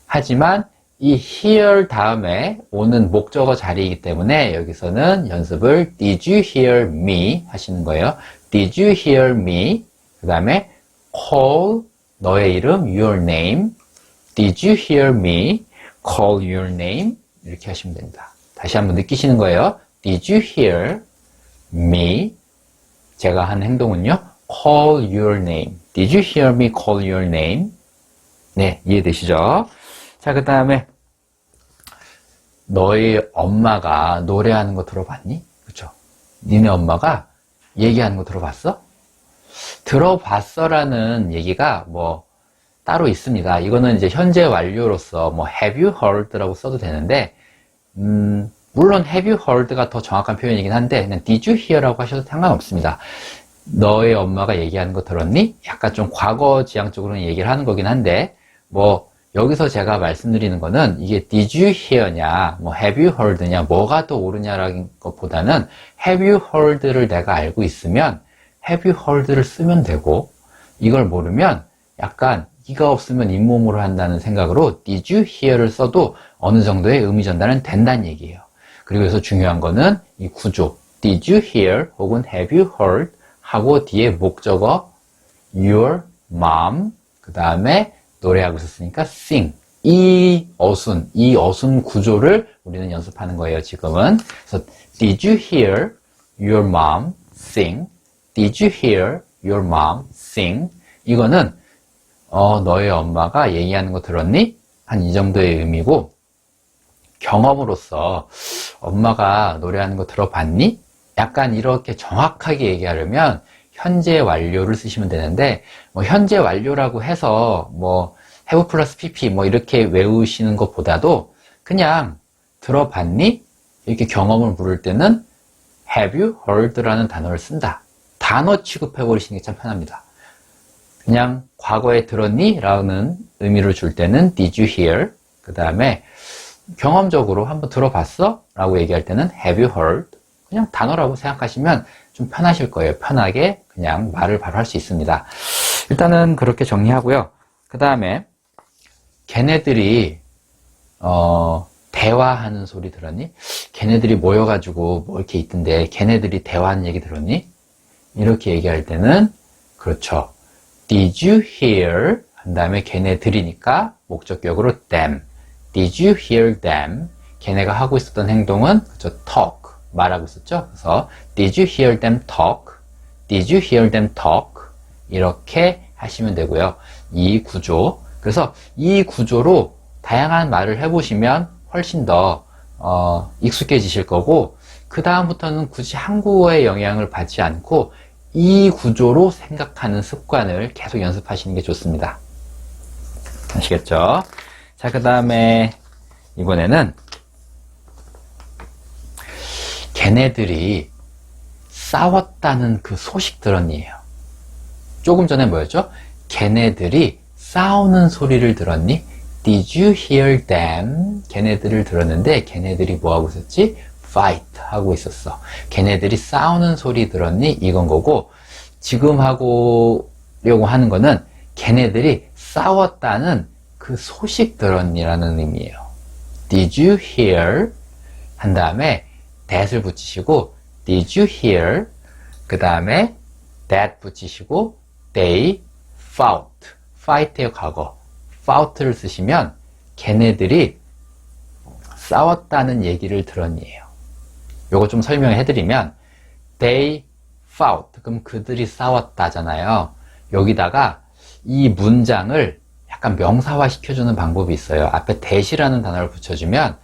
하지만 이 hear 다음에 오는 목적어 자리이기 때문에 여기서는 연습을 Did you hear me? 하시는 거예요. Did you hear me? 그 다음에 call 너의 이름 your name. Did you hear me? call your name. 이렇게 하시면 됩니다. 다시 한번 느끼시는 거예요. Did you hear me? 제가 한 행동은요. call your name. Did you hear me call your name? 네, 이해되시죠? 자, 그 다음에 너희 엄마가 노래하는 거 들어봤니? 그쵸? 니네 엄마가 얘기하는 거 들어봤어? 들어봤어라는 얘기가 뭐 따로 있습니다. 이거는 이제 현재 완료로서 뭐 have you heard라고 써도 되는데 물론 have you heard가 더 정확한 표현이긴 한데 그냥 did you hear라고 하셔도 상관없습니다. 너의 엄마가 얘기하는 거 들었니? 약간 좀 과거 지향적으로는 얘기를 하는 거긴 한데 뭐 여기서 제가 말씀드리는 거는 이게 did you hear냐 뭐 have you heard냐 뭐가 더 옳으냐라는 것보다는 have you heard를 내가 알고 있으면 have you heard를 쓰면 되고 이걸 모르면 약간 이가 없으면 잇몸으로 한다는 생각으로 did you hear를 써도 어느 정도의 의미 전달은 된다는 얘기예요. 그리고 여기서 중요한 거는 이 구조 did you hear 혹은 have you heard 하고 뒤에 목적어 your mom 그 다음에 노래하고 있었으니까 sing 이 어순 구조를 우리는 연습하는 거예요 지금은. 그래서 did you hear your mom sing? Did you hear your mom sing? 이거는 너의 엄마가 얘기하는 거 들었니? 한 이 정도의 의미고 경험으로서 엄마가 노래하는 거 들어봤니? 약간 이렇게 정확하게 얘기하려면 현재 완료를 쓰시면 되는데 뭐 현재 완료라고 해서 뭐 have 플러스 pp 뭐 이렇게 외우시는 것보다도 그냥 들어봤니? 이렇게 경험을 물을 때는 have you heard라는 단어를 쓴다. 단어 취급해 버리시는 게 참 편합니다. 그냥 과거에 들었니? 라는 의미를 줄 때는 did you hear? 그 다음에 경험적으로 한번 들어봤어? 라고 얘기할 때는 have you heard? 그냥 단어라고 생각하시면 좀 편하실 거예요. 편하게 그냥 말을 바로 할 수 있습니다. 일단은 그렇게 정리하고요. 그 다음에 걔네들이 대화하는 소리 들었니? 걔네들이 모여가지고 뭐 이렇게 있던데 걔네들이 대화하는 얘기 들었니? 이렇게 얘기할 때는 그렇죠. Did you hear? 한 다음에 걔네들이니까 목적격으로 them. Did you hear them? 걔네가 하고 있었던 행동은 그렇죠. talk. 말하고 있었죠. 그래서 Did you hear them talk? Did you hear them talk? 이렇게 하시면 되고요. 이 구조. 그래서 이 구조로 다양한 말을 해보시면 훨씬 더 익숙해지실 거고 그 다음부터는 굳이 한국어의 영향을 받지 않고 이 구조로 생각하는 습관을 계속 연습하시는 게 좋습니다. 아시겠죠? 자, 그 다음에 이번에는 걔네들이 싸웠다는 그 소식 들었니예요. 조금 전에 뭐였죠? 걔네들이 싸우는 소리를 들었니? Did you hear them? 걔네들을 들었는데 걔네들이 뭐하고 있었지? fight 하고 있었어. 걔네들이 싸우는 소리 들었니? 이건 거고 지금 하고려고 하는 거는 걔네들이 싸웠다는 그 소식 들었니라는 의미예요. Did you hear? 한 다음에 that을 붙이시고 Did you hear? 그 다음에 that 붙이시고 they fought. fight의 과거 fought를 쓰시면 걔네들이 싸웠다는 얘기를 들었니에요. 요거 좀 설명해 드리면 they fought 그럼 그들이 싸웠다잖아요. 여기다가 이 문장을 약간 명사화 시켜주는 방법이 있어요. 앞에 that이라는 단어를 붙여주면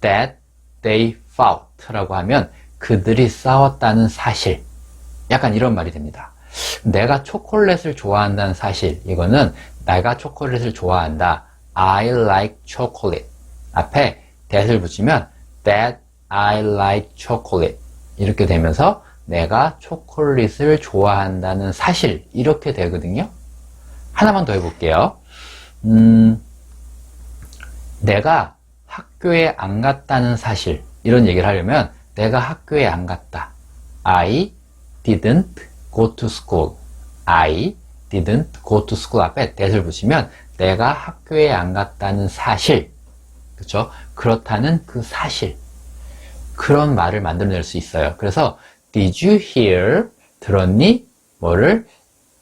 that they fought 라고 하면 그들이 싸웠다는 사실 약간 이런 말이 됩니다. 내가 초콜릿을 좋아한다는 사실 이거는 내가 초콜릿을 좋아한다. I like chocolate 앞에 that을 붙이면 that I like chocolate 이렇게 되면서 내가 초콜릿을 좋아한다는 사실 이렇게 되거든요. 하나만 더 해볼게요. 내가 학교에 안 갔다는 사실 이런 얘기를 하려면 내가 학교에 안 갔다. I didn't go to school. I didn't go to school 앞에 that을 붙이면 내가 학교에 안 갔다는 사실 그렇죠? 그렇다는 그 사실 그런 말을 만들어낼 수 있어요. 그래서 Did you hear? 들었니? 뭐를?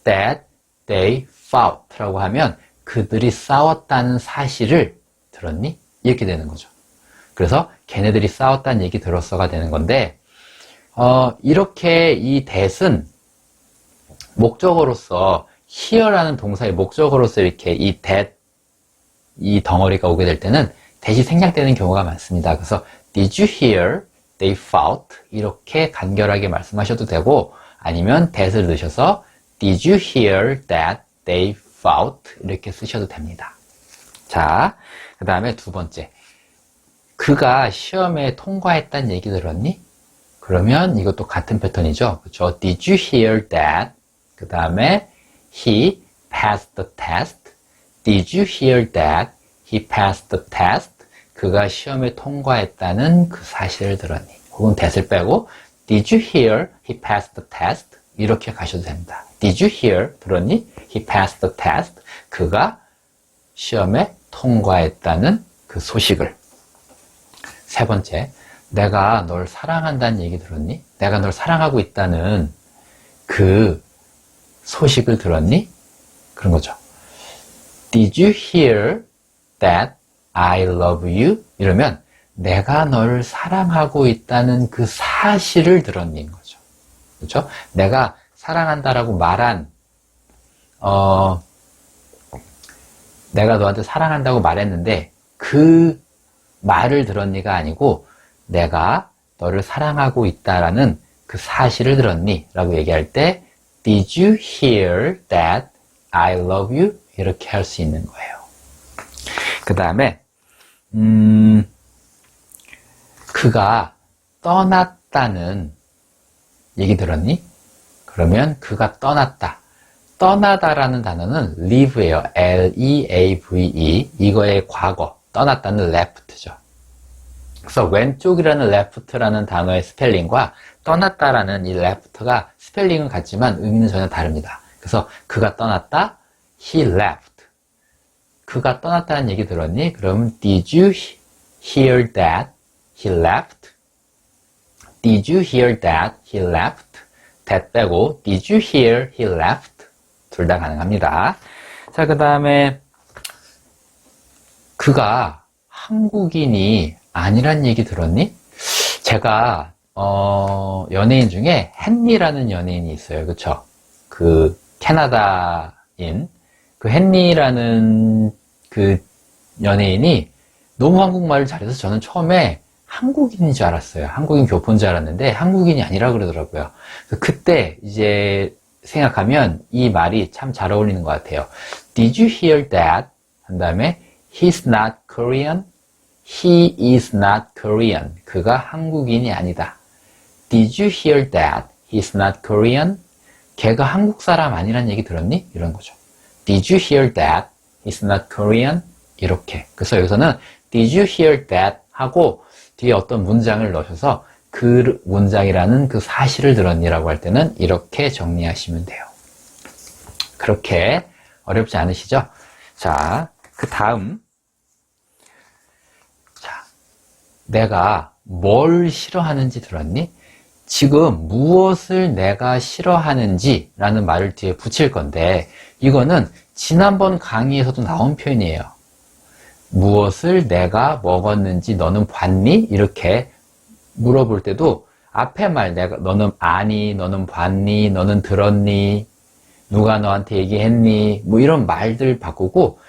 That they fought 라고 하면 그들이 싸웠다는 사실을 들었니? 이렇게 되는 거죠. 그래서 걔네들이 싸웠다는 얘기 들었어가 되는 건데 이렇게 이 that은 목적어로서 here라는 동사의 목적어로서 이렇게 이 that 이 덩어리가 오게 될 때는 대시 생략되는 경우가 많습니다. 그래서 Did you hear they fought? 이렇게 간결하게 말씀하셔도 되고, 아니면 that을 넣으셔서 Did you hear that they fought? 이렇게 쓰셔도 됩니다. 자, 그 다음에 두 번째. 그가 시험에 통과했다는 얘기 들었니? 그러면 이것도 같은 패턴이죠. 그렇죠? Did you hear that? 그 다음에 he passed the test. Did you hear that he passed the test? 그가 시험에 통과했다는 그 사실을 들었니? 혹은 that을 빼고 Did you hear he passed the test? 이렇게 가셔도 됩니다. Did you hear? 들었니? He passed the test. 그가 시험에 통과했다는 그 소식을. 세 번째, 내가 널 사랑한다는 얘기 들었니? 내가 널 사랑하고 있다는 그 소식을 들었니? 그런 거죠. Did you hear that I love you? 이러면 내가 널 사랑하고 있다는 그 사실을 들었니인 거죠. 그렇죠? 내가 사랑한다라고 말한 내가 너한테 사랑한다고 말했는데 그 말을 들었니가 아니고 내가 너를 사랑하고 있다라는 그 사실을 들었니? 라고 얘기할 때 Did you hear that I love you? 이렇게 할 수 있는 거예요. 그 다음에 그가 떠났다는 얘기 들었니? 그러면 그가 떠났다. 떠나다라는 단어는 leave예요. L-E-A-V-E. 이거의 과거. 떠났다는 left죠. 그래서 왼쪽이라는 left라는 단어의 스펠링과 떠났다라는 이 left가 스펠링은 같지만 의미는 전혀 다릅니다. 그래서 그가 떠났다. He left. 그가 떠났다는 얘기 들었니? 그럼 Did you hear that he left? Did you hear that he left? that 빼고 Did you hear he left? 둘 다 가능합니다. 자, 그 다음에 그가 한국인이 아니란 얘기 들었니? 제가 연예인 중에 헨리라는 연예인이 있어요. 그쵸? 그 캐나다인 그 헨리라는 그 연예인이 너무 한국말을 잘해서 저는 처음에 한국인인 줄 알았어요. 한국인 교포인 줄 알았는데 한국인이 아니라 그러더라고요. 그때 이제 생각하면 이 말이 참 잘 어울리는 것 같아요. Did you hear that? 한 다음에 He's not Korean. He is not Korean. 그가 한국인이 아니다. Did you hear that? He's not Korean. 걔가 한국 사람 아니란 얘기 들었니? 이런 거죠. Did you hear that? He's not Korean. 이렇게. 그래서 여기서는 Did you hear that? 하고 뒤에 어떤 문장을 넣으셔서 그 문장이라는 그 사실을 들었니라고 할 때는 이렇게 정리하시면 돼요. 그렇게 어렵지 않으시죠? 자, 그 다음. 자, 내가 뭘 싫어하는지 들었니? 지금 무엇을 내가 싫어하는지 라는 말을 뒤에 붙일 건데 이거는 지난번 강의에서도 나온 표현이에요. 무엇을 내가 먹었는지 너는 봤니? 이렇게 물어볼 때도 앞에 말 너는 아니, 너는 봤니, 너는 들었니, 누가 너한테 얘기했니 뭐 이런 말들 바꾸고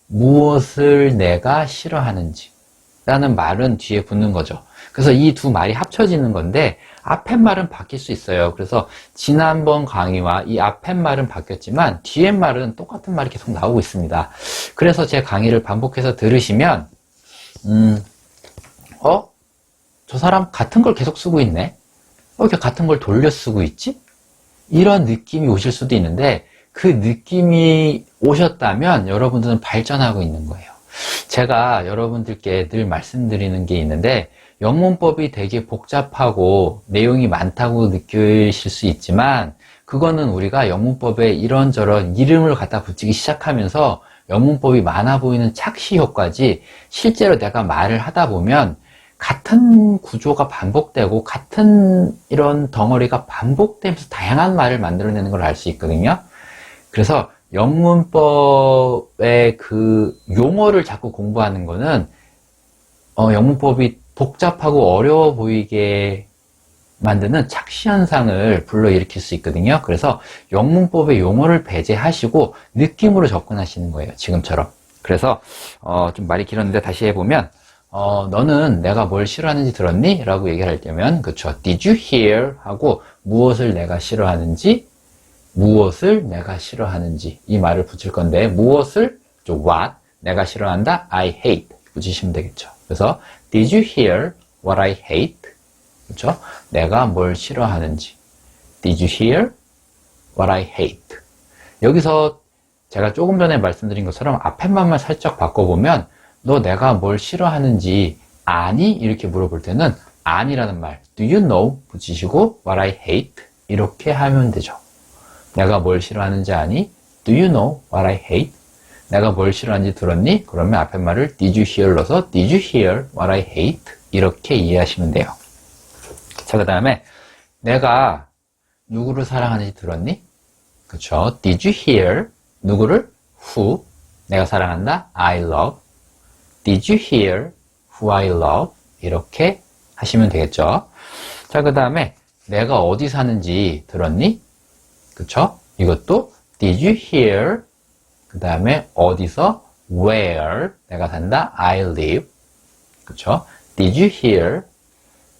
무엇을 내가 싫어하는지 라는 말은 뒤에 붙는 거죠. 그래서 이 두 말이 합쳐지는 건데 앞에 말은 바뀔 수 있어요. 그래서 지난번 강의와 이 앞에 말은 바뀌었지만 뒤에 말은 똑같은 말이 계속 나오고 있습니다. 그래서 제 강의를 반복해서 들으시면 저 사람 같은 걸 계속 쓰고 있네? 이렇게 같은 걸 돌려 쓰고 있지? 이런 느낌이 오실 수도 있는데 그 느낌이 오셨다면 여러분들은 발전하고 있는 거예요. 제가 여러분들께 늘 말씀드리는 게 있는데 영문법이 되게 복잡하고 내용이 많다고 느끼실 수 있지만 그거는 우리가 영문법에 이런저런 이름을 갖다 붙이기 시작하면서 영문법이 많아 보이는 착시 효과지 실제로 내가 말을 하다 보면 같은 구조가 반복되고 같은 이런 덩어리가 반복되면서 다양한 말을 만들어내는 걸 알 수 있거든요. 그래서 영문법의 그 용어를 자꾸 공부하는 거는 영문법이 복잡하고 어려워 보이게 만드는 착시 현상을 불러일으킬 수 있거든요. 그래서 영문법의 용어를 배제하시고 느낌으로 접근하시는 거예요. 지금처럼. 그래서 좀 말이 길었는데 다시 해보면 너는 내가 뭘 싫어하는지 들었니? 라고 얘기할 때면, 그쵸. Did you hear? 하고, 무엇을 내가 싫어하는지, 무엇을 내가 싫어하는지, 이 말을 붙일 건데, 무엇을, what, 내가 싫어한다, I hate, 붙이시면 되겠죠. 그래서, Did you hear what I hate? 그쵸. 내가 뭘 싫어하는지. Did you hear what I hate? 여기서 제가 조금 전에 말씀드린 것처럼 앞에만만 살짝 바꿔보면, 너 내가 뭘 싫어하는지 아니? 이렇게 물어볼 때는 아니라는 말 Do you know? 붙이시고 What I hate 이렇게 하면 되죠. 내가 뭘 싫어하는지 아니? Do you know what I hate? 내가 뭘 싫어하는지 들었니? 그러면 앞에 말을 Did you hear 넣어서 Did you hear what I hate? 이렇게 이해하시면 돼요. 자, 그 다음에 내가 누구를 사랑하는지 들었니? 그쵸? Did you hear? 누구를? Who? 내가 사랑한다? I love. Did you hear who I love? 이렇게 하시면 되겠죠. 자, 그 다음에 내가 어디 사는지 들었니? 그쵸? 이것도 Did you hear? 그 다음에 어디서? Where? 내가 산다? I live. 그쵸? Did you hear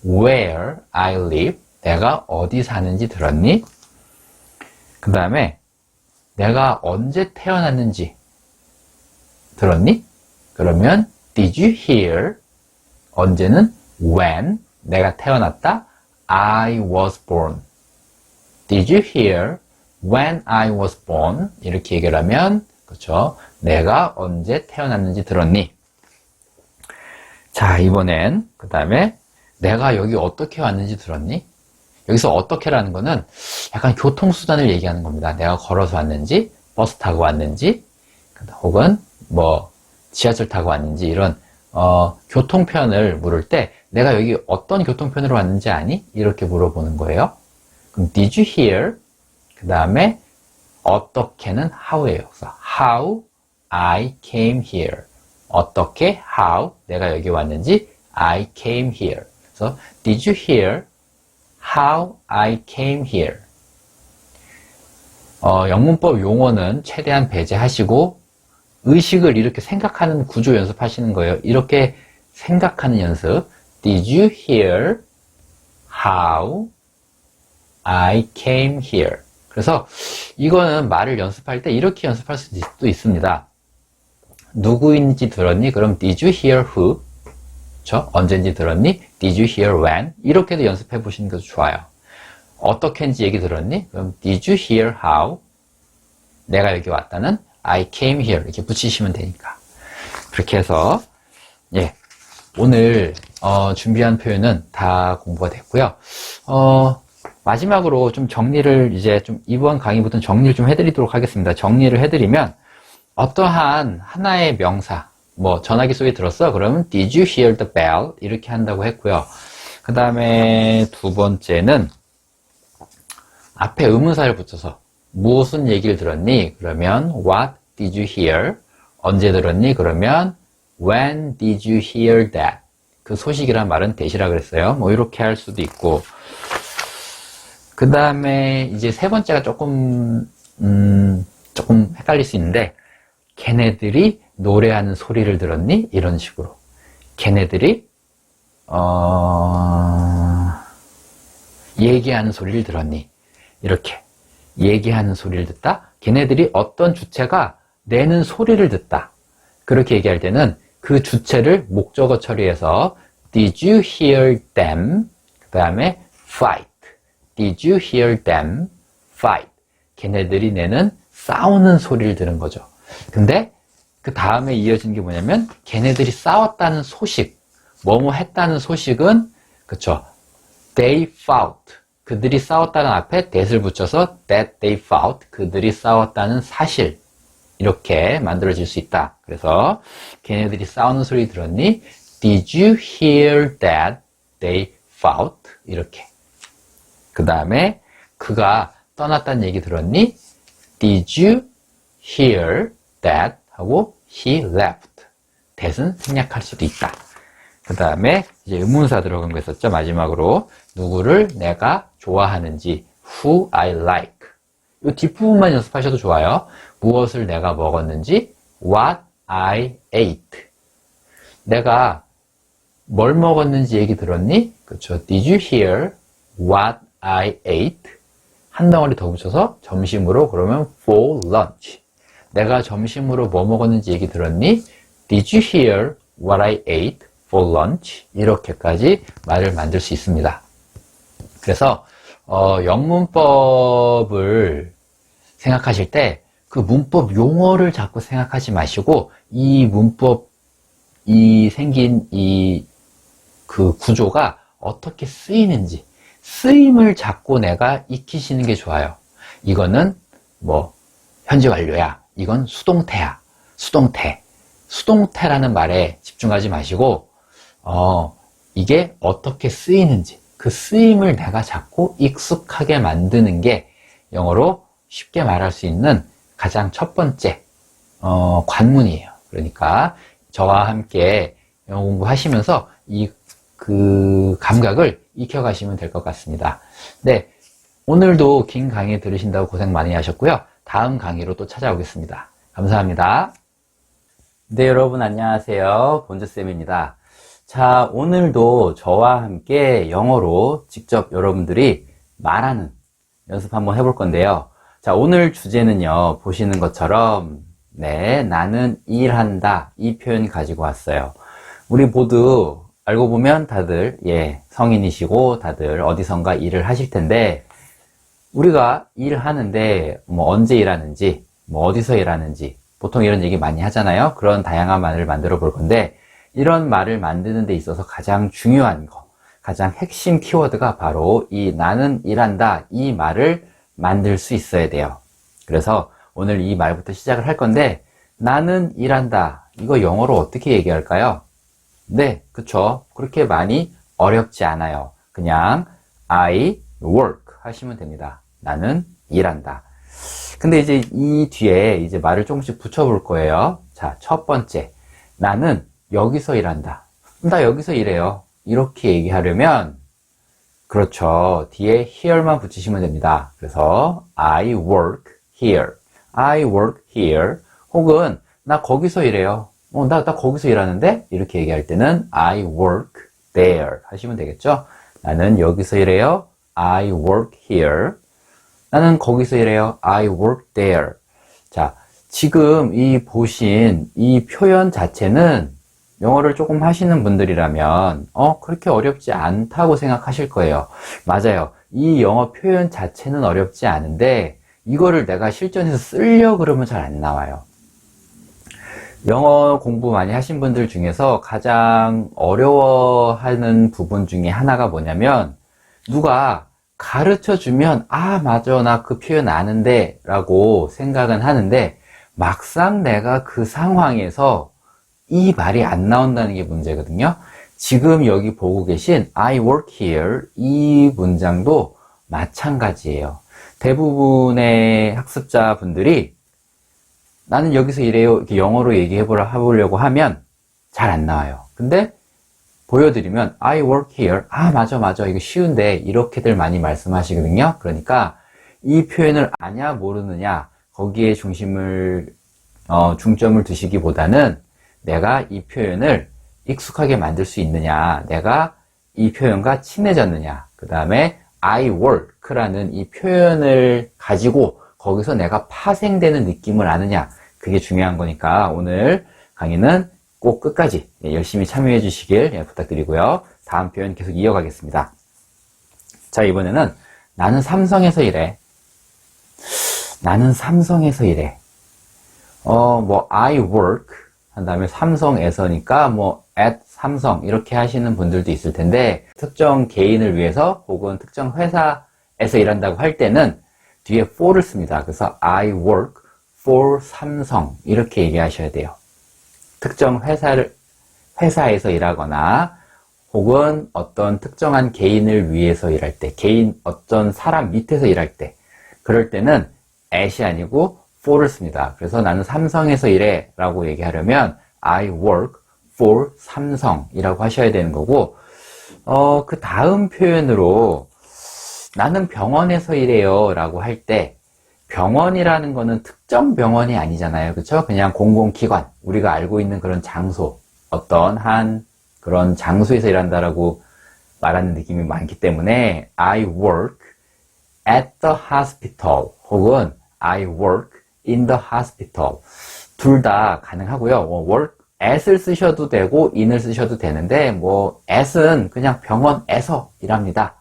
where I live? 내가 어디 사는지 들었니? 그 다음에 내가 언제 태어났는지 들었니? 그러면 Did you hear? 언제는 when 내가 태어났다. I was born. Did you hear when I was born? 이렇게 얘기를 하면 그렇죠? 내가 언제 태어났는지 들었니? 자, 이번엔 그 다음에 내가 여기 어떻게 왔는지 들었니? 여기서 어떻게라는 거는 약간 교통수단을 얘기하는 겁니다. 내가 걸어서 왔는지, 버스 타고 왔는지, 혹은 뭐 지하철 타고 왔는지 이런 교통편을 물을 때 내가 여기 어떤 교통편으로 왔는지 아니? 이렇게 물어보는 거예요. 그럼 Did you hear? 그 다음에 어떻게는 how예요. 그래서 how I came here. 어떻게 how 내가 여기 왔는지 I came here. 그래서 Did you hear how I came here? 영문법 용어는 최대한 배제하시고 의식을 이렇게 생각하는 구조 연습하시는 거예요. 이렇게 생각하는 연습. Did you hear how I came here? 그래서 이거는 말을 연습할 때 이렇게 연습할 수도 있습니다. 누구인지 들었니? 그럼 Did you hear who? 그렇죠? 언젠지 들었니? Did you hear when? 이렇게도 연습해 보시는 것도 좋아요. 어떻게인지 얘기 들었니? 그럼 Did you hear how? 내가 여기 왔다는 I came here 이렇게 붙이시면 되니까. 그렇게 해서 예, 오늘 준비한 표현은 다 공부가 됐고요. 마지막으로 좀 정리를 이제 좀 이번 강의부터는 정리를 좀 해드리도록 하겠습니다. 정리를 해드리면 어떠한 하나의 명사 뭐 전화기 소리 들었어? 그러면 Did you hear the bell? 이렇게 한다고 했고요. 그 다음에 두 번째는 앞에 의문사를 붙여서 무슨 얘기를 들었니? 그러면 What did you hear? 언제 들었니? 그러면 When did you hear that? 그 소식이란 말은 that이라 그랬어요. 뭐 이렇게 할 수도 있고 그 다음에 이제 세 번째가 조금 헷갈릴 수 있는데 걔네들이 노래하는 소리를 들었니? 이런 식으로 걔네들이 얘기하는 소리를 들었니? 이렇게 얘기하는 소리를 듣다. 걔네들이 어떤 주체가 내는 소리를 듣다. 그렇게 얘기할 때는 그 주체를 목적어 처리해서 Did you hear them? 그 다음에 fight. Did you hear them fight? 걔네들이 내는 싸우는 소리를 들은 거죠. 근데 그 다음에 이어진 게 뭐냐면 걔네들이 싸웠다는 소식, 뭐뭐 했다는 소식은 그쵸? They fought. 그들이 싸웠다는 앞에 that을 붙여서 that they fought. 그들이 싸웠다는 사실. 이렇게 만들어질 수 있다. 그래서 걔네들이 싸우는 소리 들었니? Did you hear that they fought? 이렇게. 그 다음에 그가 떠났다는 얘기 들었니? Did you hear that? 하고 he left. that은 생략할 수도 있다. 그 다음에 이제 의문사 들어간 거 있었죠. 마지막으로 누구를 내가 좋아하는지 who I like. 이 뒷부분만 연습하셔도 좋아요. 무엇을 내가 먹었는지 what I ate. 내가 뭘 먹었는지 얘기 들었니? 그렇죠. Did you hear what I ate? 한 덩어리 더 붙여서 점심으로 그러면 for lunch. 내가 점심으로 뭐 먹었는지 얘기 들었니? Did you hear what I ate for lunch? 이렇게까지 말을 만들 수 있습니다. 그래서 영문법을 생각하실 때 그 문법 용어를 자꾸 생각하지 마시고 이 문법이 생긴 그 구조가 어떻게 쓰이는지 쓰임을 자꾸 내가 익히시는 게 좋아요. 이거는 뭐 현재 완료야. 이건 수동태야. 수동태라는 말에 집중하지 마시고 이게 어떻게 쓰이는지 그 쓰임을 내가 자꾸 익숙하게 만드는 게 영어로 쉽게 말할 수 있는 가장 첫 번째 관문이에요. 그러니까 저와 함께 영어 공부하시면서 그 감각을 익혀가시면 될 것 같습니다. 네, 오늘도 긴 강의 들으신다고 고생 많이 하셨고요. 다음 강의로 또 찾아오겠습니다. 감사합니다. 네, 여러분 안녕하세요. 본주쌤입니다. 자, 오늘도 저와 함께 영어로 직접 여러분들이 말하는 연습 한번 해볼 건데요. 자, 오늘 주제는요, 보시는 것처럼, 네, 나는 일한다. 이 표현 가지고 왔어요. 우리 모두 알고 보면 다들, 성인이시고 다들 어디선가 일을 하실 텐데, 우리가 일하는데, 언제 일하는지, 어디서 일하는지, 보통 이런 얘기 많이 하잖아요. 그런 다양한 말을 만들어 볼 건데, 이런 말을 만드는 데 있어서 가장 중요한 거, 가장 핵심 키워드가 바로 이 나는 일한다. 이 말을 만들 수 있어야 돼요. 그래서 오늘 이 말부터 시작을 할 건데 나는 일한다. 이거 영어로 어떻게 얘기할까요? 네, 그쵸. 그렇게 많이 어렵지 않아요. 그냥 I work 하시면 됩니다. 나는 일한다. 근데 이제 이 뒤에 이제 말을 조금씩 붙여볼 거예요. 자, 첫 번째. 나는 여기서 일한다. 나 여기서 일해요. 이렇게 얘기하려면 그렇죠. 뒤에 here만 붙이시면 됩니다. 그래서 I work here. I work here. 혹은 나 거기서 일해요. 나 거기서 일하는데? 이렇게 얘기할 때는 I work there 하시면 되겠죠. 나는 여기서 일해요. I work here. 나는 거기서 일해요. I work there. 자, 지금 이 보신 이 표현 자체는 영어를 조금 하시는 분들이라면 그렇게 어렵지 않다고 생각하실 거예요. 맞아요. 이 영어 표현 자체는 어렵지 않은데 이거를 내가 실전에서 쓰려고 그러면 잘 안 나와요. 영어 공부 많이 하신 분들 중에서 가장 어려워하는 부분 중에 하나가 뭐냐면 누가 가르쳐 주면 맞아, 나 그 표현 아는데 라고 생각은 하는데 막상 내가 그 상황에서 이 말이 안 나온다는 게 문제거든요. 지금 여기 보고 계신 I work here 이 문장도 마찬가지예요. 대부분의 학습자분들이 나는 여기서 일해요 이렇게 영어로 해보려고 하면 잘 안 나와요. 근데 보여드리면 I work here 맞아 이거 쉬운데 이렇게들 많이 말씀하시거든요. 그러니까 이 표현을 아냐 모르느냐 거기에 중점을 두시기보다는 내가 이 표현을 익숙하게 만들 수 있느냐, 내가 이 표현과 친해졌느냐, 그 다음에 I work라는 이 표현을 가지고 거기서 내가 파생되는 느낌을 아느냐, 그게 중요한 거니까 오늘 강의는 꼭 끝까지 열심히 참여해 주시길 부탁드리고요. 다음 표현 계속 이어가겠습니다. 자, 이번에는 나는 삼성에서 일해. 나는 삼성에서 일해. I work 한 다음에 삼성에서니까 at 삼성 이렇게 하시는 분들도 있을 텐데 특정 개인을 위해서 혹은 특정 회사에서 일한다고 할 때는 뒤에 for를 씁니다. 그래서 I work for 삼성 이렇게 얘기하셔야 돼요. 특정 회사에서 일하거나 혹은 어떤 특정한 개인을 위해서 일할 때 어떤 사람 밑에서 일할 때 그럴 때는 at이 아니고 for를 씁니다. 그래서 나는 삼성에서 일해 라고 얘기하려면 I work for 삼성이라고 하셔야 되는 거고 그 다음 표현으로 나는 병원에서 일해요 라고 할 때 병원이라는 거는 특정 병원이 아니잖아요. 그렇죠? 그냥 공공기관 우리가 알고 있는 그런 장소 어떤 한 그런 장소에서 일한다라고 말하는 느낌이 많기 때문에 I work at the hospital 혹은 I work in the hospital 둘 다 가능하고요. work at을 쓰셔도 되고 in을 쓰셔도 되는데 뭐 at은 그냥 병원에서 일합니다.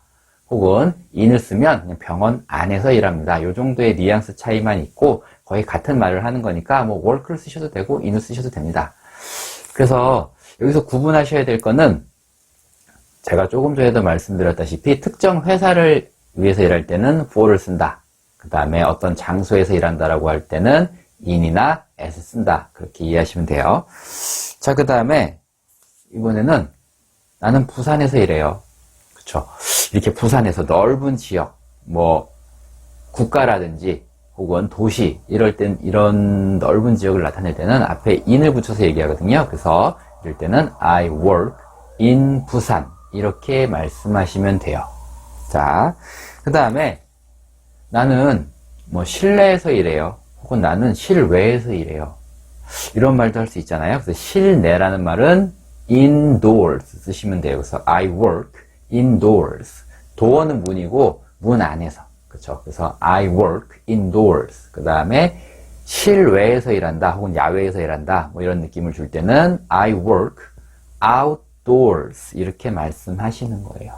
혹은 in을 쓰면 그냥 병원 안에서 일합니다. 이 정도의 뉘앙스 차이만 있고 거의 같은 말을 하는 거니까 뭐 work를 쓰셔도 되고 in을 쓰셔도 됩니다. 그래서 여기서 구분하셔야 될 거는 제가 조금 전에도 말씀드렸다시피 특정 회사를 위해서 일할 때는 for를 쓴다. 그 다음에 어떤 장소에서 일한다라고 할 때는 in이나 at을 쓴다. 그렇게 이해하시면 돼요. 자, 그 다음에 이번에는 나는 부산에서 일해요. 그쵸? 이렇게 부산에서 넓은 지역, 뭐 국가라든지 혹은 도시 이럴 땐 이런 넓은 지역을 나타낼 때는 앞에 in을 붙여서 얘기하거든요. 그래서 이럴 때는 I work in 부산 이렇게 말씀하시면 돼요. 자, 그 다음에 나는 뭐 실내에서 일해요. 혹은 나는 실외에서 일해요. 이런 말도 할 수 있잖아요. 그래서 실내라는 말은 indoors 쓰시면 돼요. 그래서 I work indoors. 도어는 문이고 문 안에서. 그렇죠? 그래서 I work indoors. 그 다음에 실외에서 일한다 혹은 야외에서 일한다 뭐 이런 느낌을 줄 때는 I work outdoors 이렇게 말씀하시는 거예요.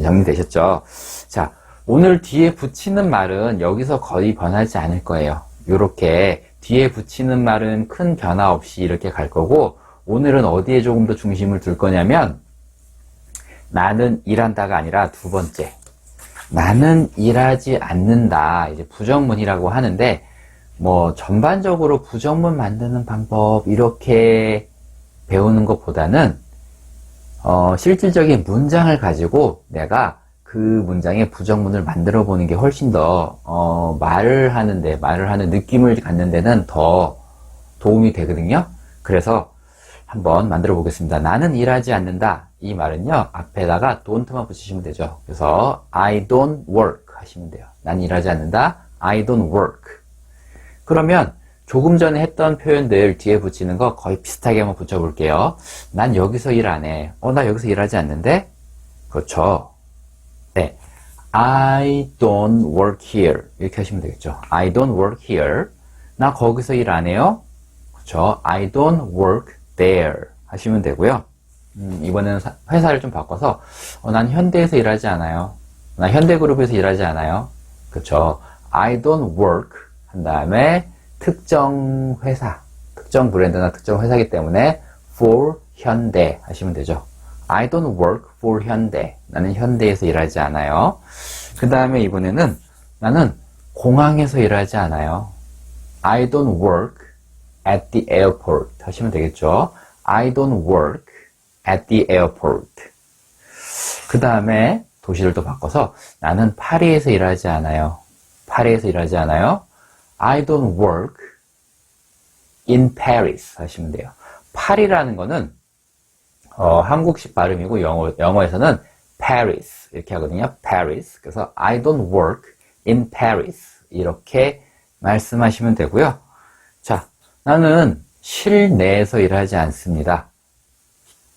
정리되셨죠? 자, 오늘 뒤에 붙이는 말은 여기서 거의 변하지 않을 거예요. 이렇게 뒤에 붙이는 말은 큰 변화 없이 이렇게 갈 거고 오늘은 어디에 조금 더 중심을 둘 거냐면 나는 일한다가 아니라 두 번째 나는 일하지 않는다. 이제 부정문이라고 하는데 뭐 전반적으로 부정문 만드는 방법 이렇게 배우는 것보다는 실질적인 문장을 가지고 내가 그 문장의 부정문을 만들어 보는 게 훨씬 더 말을 하는 느낌을 갖는 데는 더 도움이 되거든요. 그래서 한번 만들어 보겠습니다. 나는 일하지 않는다. 이 말은요, 앞에다가 don't만 붙이시면 되죠. 그래서 I don't work 하시면 돼요. 난 일하지 않는다. I don't work. 그러면 조금 전에 했던 표현들 뒤에 붙이는 거 거의 비슷하게 한번 붙여볼게요. 난 여기서 일 안 해. 나 여기서 일하지 않는데? 그렇죠. 네. I don't work here. 이렇게 하시면 되겠죠. I don't work here. 나 거기서 일 안 해요. 그렇죠. I don't work there. 하시면 되고요. 이번에는 회사를 좀 바꿔서 난 현대에서 일하지 않아요. 나 현대그룹에서 일하지 않아요. 그렇죠. I don't work 한 다음에 특정 회사, 특정 브랜드나 특정 회사이기 때문에 for 현대 하시면 되죠. I don't work for 현대. 나는 현대에서 일하지 않아요. 그 다음에 이번에는 나는 공항에서 일하지 않아요. I don't work at the airport 하시면 되겠죠. I don't work at the airport. 그 다음에 도시를 또 바꿔서 나는 파리에서 일하지 않아요. 파리에서 일하지 않아요. I don't work in Paris 하시면 돼요. 파리라는 거는 한국식 발음이고 영어에서는 Paris 이렇게 하거든요. Paris. 그래서 I don't work in Paris 이렇게 말씀하시면 되고요. 자, 나는 실내에서 일하지 않습니다.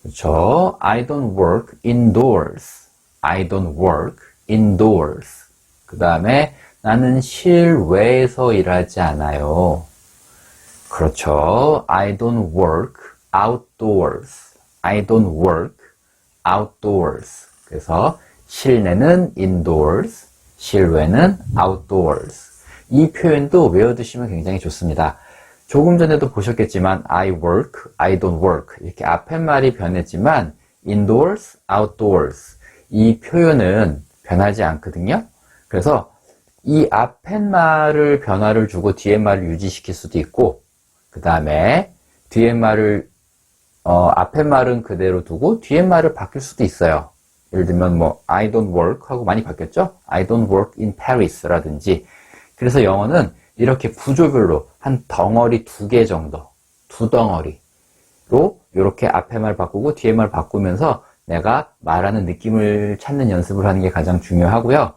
그렇죠? I don't work indoors. I don't work indoors. 그 다음에 나는 실외에서 일하지 않아요. 그렇죠. I don't work outdoors. I don't work outdoors. 그래서 실내는 indoors, 실외는 outdoors. 이 표현도 외워두시면 굉장히 좋습니다. 조금 전에도 보셨겠지만 I work, I don't work 이렇게 앞에 말이 변했지만 indoors, outdoors 이 표현은 변하지 않거든요. 그래서 이 앞에 말을 변화를 주고 뒤에 말을 유지시킬 수도 있고 그 다음에 뒤에 말을 앞에 말은 그대로 두고 뒤에 말을 바뀔 수도 있어요. 예를 들면 뭐 I don't work 하고 많이 바뀌었죠? I don't work in Paris 라든지. 그래서 영어는 이렇게 구조별로 한 덩어리 2개 정도, 2덩어리로 이렇게 앞에 말 바꾸고 뒤에 말 바꾸면서 내가 말하는 느낌을 찾는 연습을 하는 게 가장 중요하고요.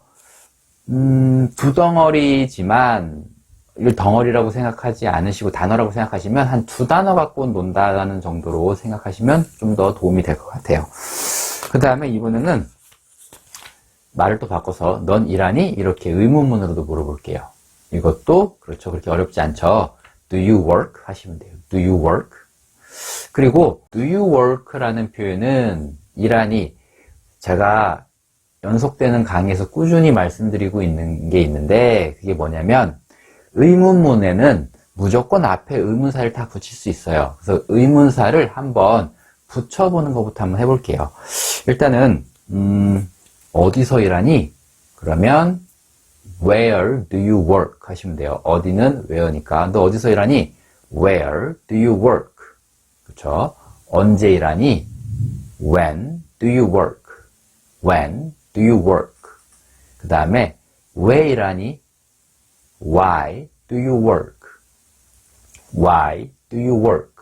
2덩어리지만 이걸 덩어리라고 생각하지 않으시고 단어라고 생각하시면 한 두 단어 갖고 논다라는 정도로 생각하시면 좀 더 도움이 될 것 같아요. 그 다음에 이번에는 말을 또 바꿔서 넌 일하니? 이렇게 의문문으로도 물어볼게요. 이것도 그렇죠. 그렇게 어렵지 않죠. Do you work? 하시면 돼요. Do you work? 그리고 do you work라는 표현은 일하니 제가 연속되는 강의에서 꾸준히 말씀드리고 있는 게 있는데 그게 뭐냐면 의문문에는 무조건 앞에 의문사를 다 붙일 수 있어요. 그래서 의문사를 한번 붙여보는 것부터 한번 해볼게요. 일단은 어디서 일하니? 그러면 Where do you work? 하시면 돼요. 어디는 where니까 너 어디서 일하니? Where do you work? 그렇죠? 언제 일하니? When do you work? When do you work? 그 다음에 왜 일하니? Why do you work? Why do you work?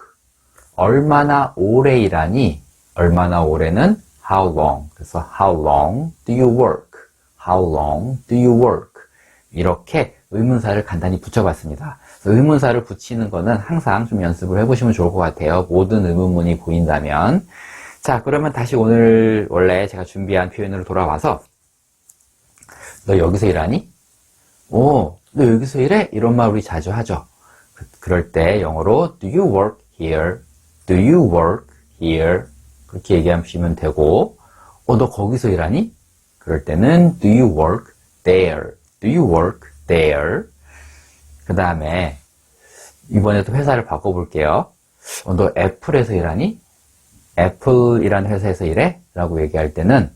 얼마나 오래 일하니? 얼마나 오래는 how long. 그래서 how long do you work? How long do you work? 이렇게 의문사를 간단히 붙여봤습니다. 의문사를 붙이는 거는 항상 좀 연습을 해보시면 좋을 것 같아요. 모든 의문문이 보인다면. 자, 그러면 다시 오늘 원래 제가 준비한 표현으로 돌아와서 너 여기서 일하니? 오, 너 여기서 일해? 이런 말 우리 자주 하죠. 그럴 때 영어로 do you work here? Do you work here? 그렇게 얘기하시면 되고 너 거기서 일하니? 그럴 때는 do you work there? Do you work there? 그 다음에 이번에 또 회사를 바꿔볼게요. 너 애플에서 일하니? 애플이라는 회사에서 일해? 라고 얘기할 때는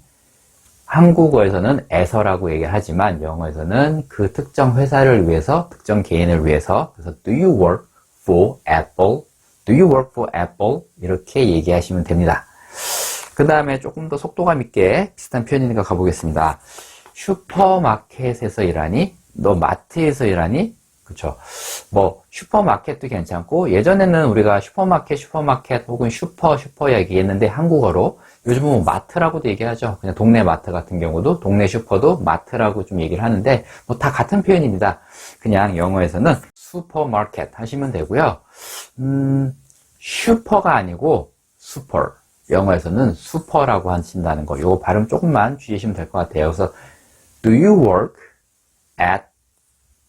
한국어에서는 에서라고 얘기하지만 영어에서는 그 특정 회사를 위해서, 특정 개인을 위해서 그래서 do you work for Apple? Do you work for Apple? 이렇게 얘기하시면 됩니다. 그 다음에 조금 더 속도감 있게 비슷한 표현이니까 가보겠습니다. 슈퍼마켓에서 일하니? 너 마트에서 일하니? 그쵸. 뭐, 슈퍼마켓도 괜찮고, 예전에는 우리가 슈퍼마켓 혹은 슈퍼 얘기했는데 한국어로 요즘은 뭐 마트라고도 얘기하죠. 그냥 동네 마트 같은 경우도 동네 슈퍼도 마트라고 좀 얘기를 하는데 뭐 다 같은 표현입니다. 그냥 영어에서는 슈퍼마켓 하시면 되고요. 슈퍼가 아니고 슈퍼. 영어에서는 슈퍼라고 하신다는 거. 요거 발음 조금만 주의하시면 될 것 같아요. 그래서 Do you work at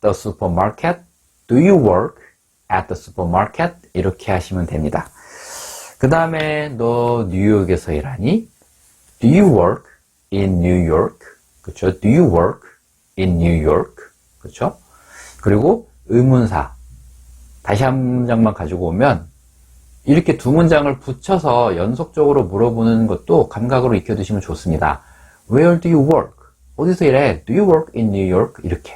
the supermarket? Do you work at the supermarket? 이렇게 하시면 됩니다. 그 다음에 너 뉴욕에서 일하니? Do you work in New York? 그쵸? Do you work in New York? 그쵸? 그리고 의문사. 다시 한 문장만 가지고 오면 이렇게 두 문장을 붙여서 연속적으로 물어보는 것도 감각으로 익혀두시면 좋습니다. Where do you work? 어디서 일해? Do you work in New York? 이렇게.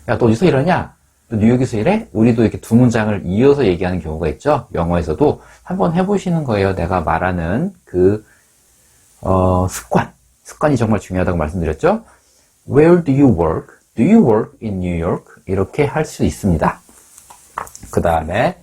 야, 너 어디서 일하냐? 너 뉴욕에서 일해? 우리도 이렇게 두 문장을 이어서 얘기하는 경우가 있죠. 영어에서도 한번 해보시는 거예요. 내가 말하는 그 습관이 정말 중요하다고 말씀드렸죠. Where do you work? Do you work in New York? 이렇게 할 수 있습니다. 그 다음에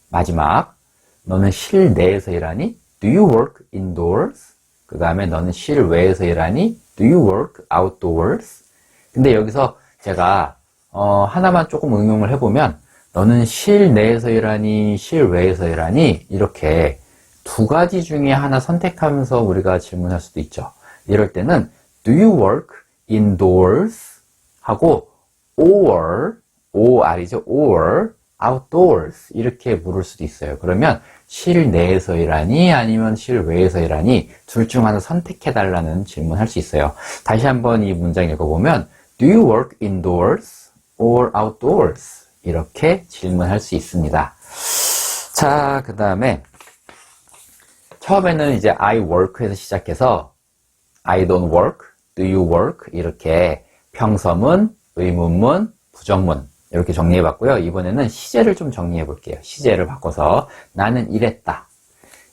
마지막 너는 실내에서 일하니? Do you work indoors? 그 다음에 너는 실외에서 일하니? Do you work outdoors? 근데 여기서 제가 하나만 조금 응용을 해보면 너는 실내에서 일하니? 실외에서 일하니? 이렇게 두 가지 중에 하나 선택하면서 우리가 질문할 수도 있죠. 이럴 때는 Do you work indoors? 하고 or이죠. or outdoors 이렇게 물을 수도 있어요. 그러면 실내에서 일하니? 아니면 실외에서 일하니? 둘 중 하나 선택해달라는 질문 할 수 있어요. 다시 한번 이 문장 읽어보면 Do you work indoors or outdoors? 이렇게 질문할 수 있습니다. 자, 그 다음에 처음에는 이제 I work에서 시작해서 I don't work, do you work 이렇게 평서문, 의문문, 부정문 이렇게 정리해봤고요. 이번에는 시제를 좀 정리해볼게요. 시제를 바꿔서 나는 일했다.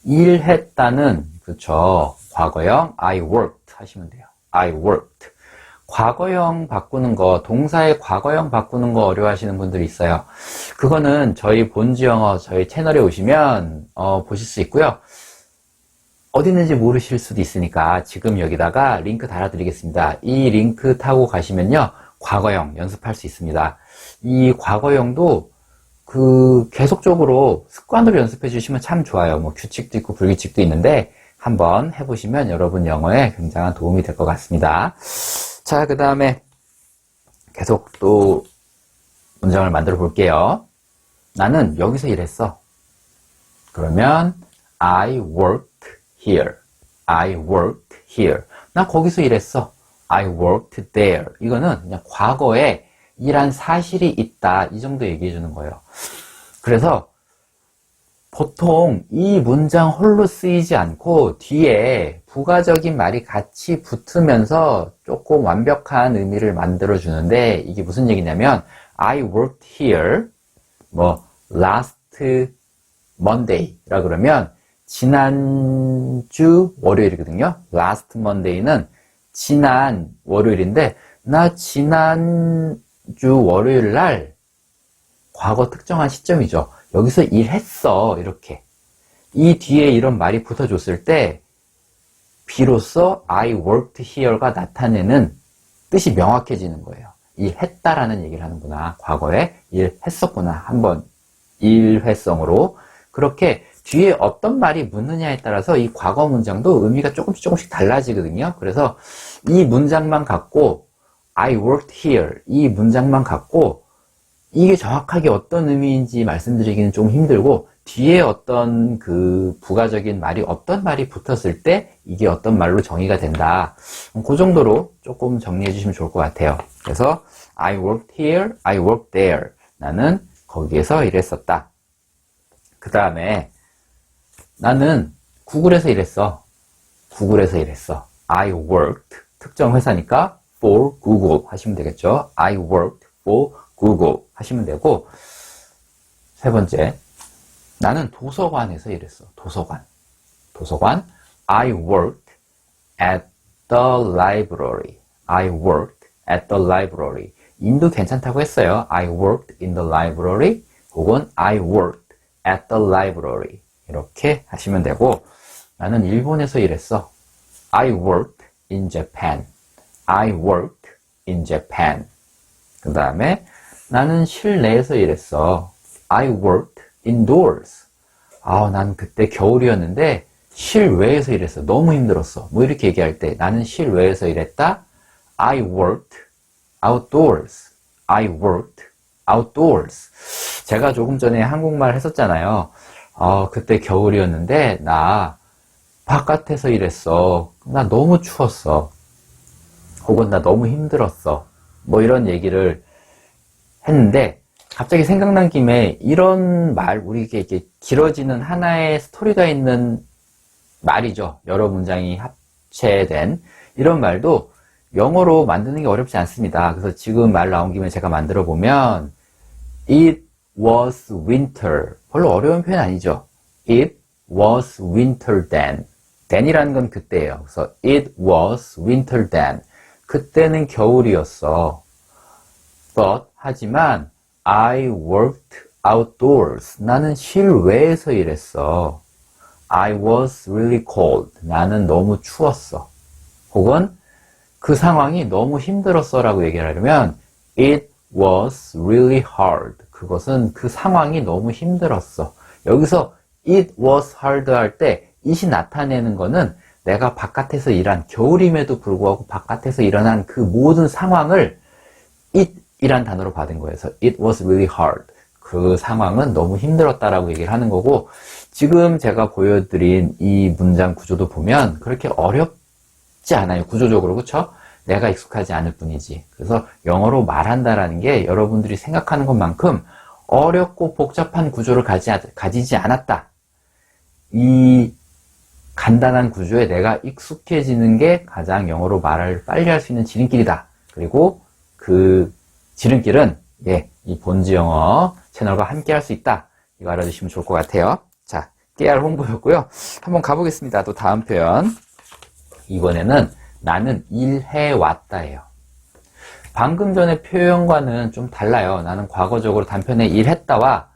일했다는 그쵸 과거형 I worked 하시면 돼요. I worked. 과거형 바꾸는 거, 동사의 과거형 바꾸는 거 어려워하시는 분들이 있어요. 그거는 저희 본지영어 저희 채널에 오시면 보실 수 있고요. 어디 있는지 모르실 수도 있으니까 지금 여기다가 링크 달아드리겠습니다. 이 링크 타고 가시면요. 과거형 연습할 수 있습니다. 이 과거형도 계속적으로 습관으로 연습해 주시면 참 좋아요. 뭐 규칙도 있고 불규칙도 있는데 한번 해보시면 여러분 영어에 굉장한 도움이 될 것 같습니다. 자, 그 다음에 계속 또 문장을 만들어 볼게요. 나는 여기서 일했어. 그러면 I worked here. I worked here. 나 거기서 일했어. I worked there. 이거는 그냥 과거에 일한 사실이 있다. 이 정도 얘기해 주는 거예요. 그래서 보통 이 문장 홀로 쓰이지 않고 뒤에 부가적인 말이 같이 붙으면서 조금 완벽한 의미를 만들어 주는데 이게 무슨 얘기냐면 I worked here 뭐 last Monday라 그러면 지난주 월요일이거든요. last Monday는 지난 월요일인데 나 지난주 월요일 날 과거 특정한 시점이죠. 여기서 일했어. 이렇게. 이 뒤에 이런 말이 붙어줬을 때 비로소 I worked here가 나타내는 뜻이 명확해지는 거예요. 일했다라는 얘기를 하는구나. 과거에 일했었구나. 한번 일회성으로. 그렇게 뒤에 어떤 말이 묻느냐에 따라서 이 과거 문장도 의미가 조금씩 달라지거든요. 그래서 이 문장만 갖고 I worked here 이 문장만 갖고 이게 정확하게 어떤 의미인지 말씀드리기는 좀 힘들고 뒤에 어떤 그 부가적인 말이 어떤 말이 붙었을 때 이게 어떤 말로 정의가 된다. 그 정도로 조금 정리해 주시면 좋을 것 같아요. 그래서 I worked here, I worked there. 나는 거기에서 일했었다. 그 다음에 나는 구글에서 일했어. 구글에서 일했어. I worked 특정 회사니까 for Google 하시면 되겠죠. I worked for Google 하시면 되고 세 번째 나는 도서관에서 일했어. 도서관 I worked at the library. I worked at the library. 인도 괜찮다고 했어요. I worked in the library 혹은 I worked at the library 이렇게 하시면 되고 나는 일본에서 일했어. I worked in Japan. I worked in Japan. 그 다음에 나는 실내에서 일했어. I worked indoors. 난 그때 겨울이었는데 실외에서 일했어. 너무 힘들었어. 뭐 이렇게 얘기할 때 나는 실외에서 일했다. I worked outdoors. I worked outdoors. 제가 조금 전에 한국말 했었잖아요. 그때 겨울이었는데 나 바깥에서 일했어. 나 너무 추웠어. 혹은 나 너무 힘들었어. 뭐 이런 얘기를 했는데 갑자기 생각난 김에 이런 말, 우리에게 이렇게 길어지는 하나의 스토리가 있는 말이죠. 여러 문장이 합체된 이런 말도 영어로 만드는 게 어렵지 않습니다. 그래서 지금 말 나온 김에 제가 만들어 보면 It was winter. 별로 어려운 표현 아니죠. It was winter then. then이라는 건 그때예요. 그래서 It was winter then. 그때는 겨울이었어. But 하지만 I worked outdoors. 나는 실외에서 일했어. I was really cold. 나는 너무 추웠어. 혹은 그 상황이 너무 힘들었어 라고 얘기를 하려면 It was really hard. 그것은 그 상황이 너무 힘들었어. 여기서 It was hard 할 때 it이 나타내는 거는 내가 바깥에서 일한 겨울임에도 불구하고 바깥에서 일어난 그 모든 상황을 it이란 단어로 받은 거예요. 그래서 it was really hard. 그 상황은 너무 힘들었다라고 얘기를 하는 거고 지금 제가 보여드린 이 문장 구조도 보면 그렇게 어렵지 않아요. 구조적으로. 그렇죠? 내가 익숙하지 않을 뿐이지. 그래서 영어로 말한다라는 게 여러분들이 생각하는 것만큼 어렵고 복잡한 구조를 가지지 않았다. 이 간단한 구조에 내가 익숙해지는 게 가장 영어로 말을 빨리 할 수 있는 지름길이다. 그리고 그 지름길은 이 본즈 영어 채널과 함께 할 수 있다. 이거 알아주시면 좋을 것 같아요. 자, 깨알 홍보였고요. 한번 가보겠습니다. 또 다음 표현. 이번에는 나는 일해왔다예요. 방금 전의 표현과는 좀 달라요. 나는 과거적으로 단편에 일했다와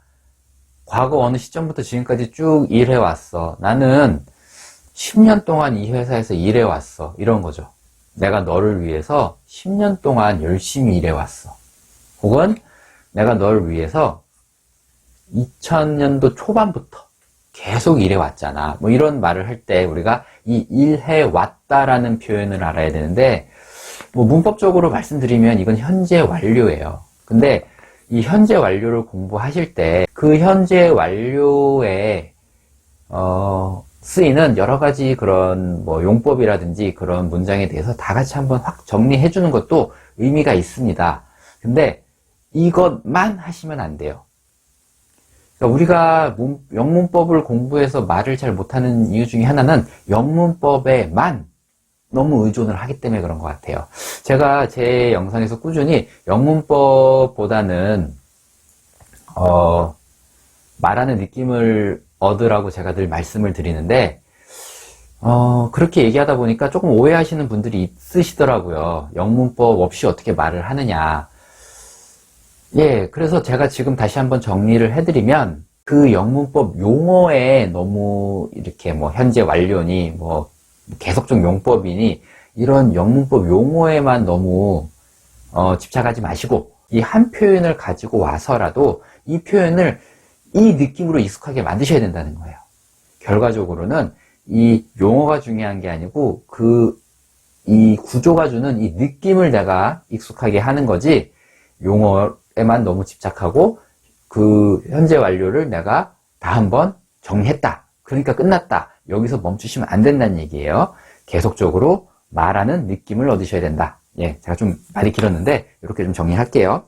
과거 어느 시점부터 지금까지 쭉 일해왔어. 나는 10년 동안 이 회사에서 일해왔어. 이런 거죠. 내가 너를 위해서 10년 동안 열심히 일해왔어. 혹은 내가 너를 위해서 2000년도 초반부터 계속 일해왔잖아. 뭐 이런 말을 할 때 우리가 이 일해왔다라는 표현을 알아야 되는데, 뭐 문법적으로 말씀드리면 이건 현재 완료예요. 근데 이 현재 완료를 공부하실 때 그 현재 완료에 쓰이는 여러 가지 그런 뭐 용법이라든지 그런 문장에 대해서 다 같이 한번 확 정리해 주는 것도 의미가 있습니다. 근데 이것만 하시면 안 돼요. 그러니까 우리가 영문법을 공부해서 말을 잘 못하는 이유 중에 하나는 영문법에만 너무 의존을 하기 때문에 그런 것 같아요. 제가 제 영상에서 꾸준히 영문법보다는 말하는 느낌을 얻으라고 제가 늘 말씀을 드리는데, 그렇게 얘기하다 보니까 조금 오해하시는 분들이 있으시더라고요. 영문법 없이 어떻게 말을 하느냐. 예, 그래서 제가 지금 다시 한번 정리를 해드리면, 그 영문법 용어에 너무 이렇게 뭐 현재 완료니, 뭐 계속적 용법이니, 이런 영문법 용어에만 너무 집착하지 마시고, 이 한 표현을 가지고 와서라도 이 표현을 이 느낌으로 익숙하게 만드셔야 된다는 거예요. 결과적으로는 이 용어가 중요한 게 아니고 이 구조가 주는 이 느낌을 내가 익숙하게 하는 거지, 용어에만 너무 집착하고 그 현재 완료를 내가 다 한번 정리했다, 그러니까 끝났다, 여기서 멈추시면 안 된다는 얘기예요. 계속적으로 말하는 느낌을 얻으셔야 된다. 예, 제가 좀 말이 길었는데 이렇게 좀 정리할게요.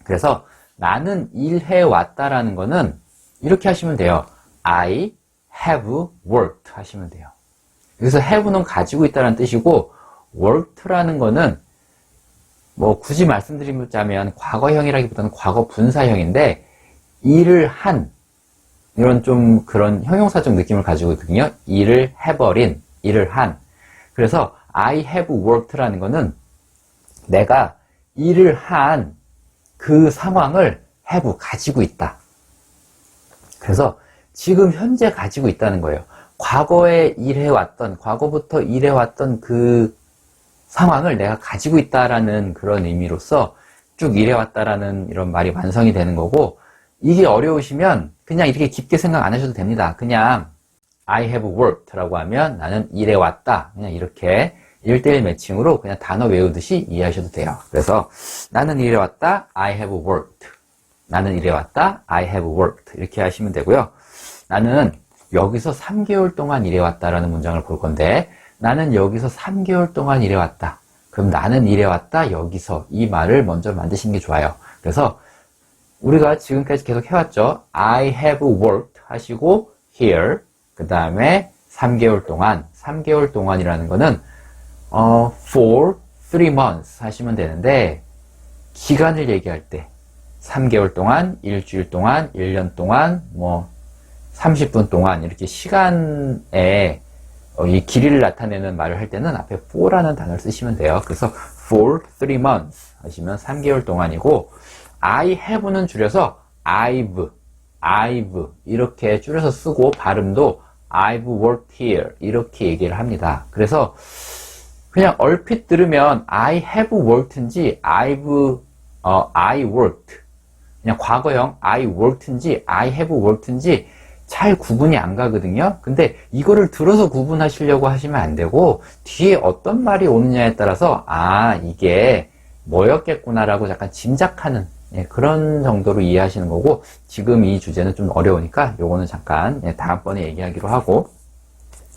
그래서 나는 일해왔다라는 거는 이렇게 하시면 돼요. I have worked 하시면 돼요. 여기서 have는 가지고 있다는 뜻이고, worked라는 거는 뭐 굳이 말씀드리자면 과거형이라기보다는 과거 분사형인데, 일을 한, 이런 좀 그런 형용사적 느낌을 가지고 있거든요. 일을 해버린, 일을 한. 그래서 I have worked라는 거는 내가 일을 한 그 상황을 have, 가지고 있다. 그래서 지금 현재 가지고 있다는 거예요. 과거에 일해왔던, 과거부터 일해왔던 그 상황을 내가 가지고 있다라는 그런 의미로서 쭉 일해왔다라는 이런 말이 완성이 되는 거고, 이게 어려우시면 그냥 이렇게 깊게 생각 안 하셔도 됩니다. 그냥 I have worked라고 하면 나는 일해왔다, 그냥 이렇게 1:1 매칭으로 그냥 단어 외우듯이 이해하셔도 돼요. 그래서 나는 일해왔다, I have worked. 나는 일해왔다, I have worked. 이렇게 하시면 되고요. 나는 여기서 3개월 동안 일해왔다라는 문장을 볼 건데, 나는 여기서 3개월 동안 일해왔다. 그럼 나는 일해왔다, 여기서, 이 말을 먼저 만드시는 게 좋아요. 그래서 우리가 지금까지 계속 해왔죠. I have worked 하시고 here, 그 다음에 3개월 동안, 3개월 동안이라는 거는 for 3 months 하시면 되는데, 기간을 얘기할 때 3개월 동안, 일주일 동안, 1년 동안, 뭐 30분 동안, 이렇게 시간에 이 길이를 나타내는 말을 할 때는 앞에 for라는 단어를 쓰시면 돼요. 그래서 for 3 months 하시면 3개월 동안이고, I have는 줄여서 I've 이렇게 줄여서 쓰고, 발음도 I've worked here 이렇게 얘기를 합니다. 그래서 그냥 얼핏 들으면 I have worked인지 I worked, 그냥 과거형 I worked인지 I have worked인지 잘 구분이 안 가거든요. 근데 이거를 들어서 구분하시려고 하시면 안 되고, 뒤에 어떤 말이 오느냐에 따라서 이게 뭐였겠구나라고 약간 짐작하는, 그런 정도로 이해하시는 거고, 지금 이 주제는 좀 어려우니까 요거는 잠깐 다음번에 얘기하기로 하고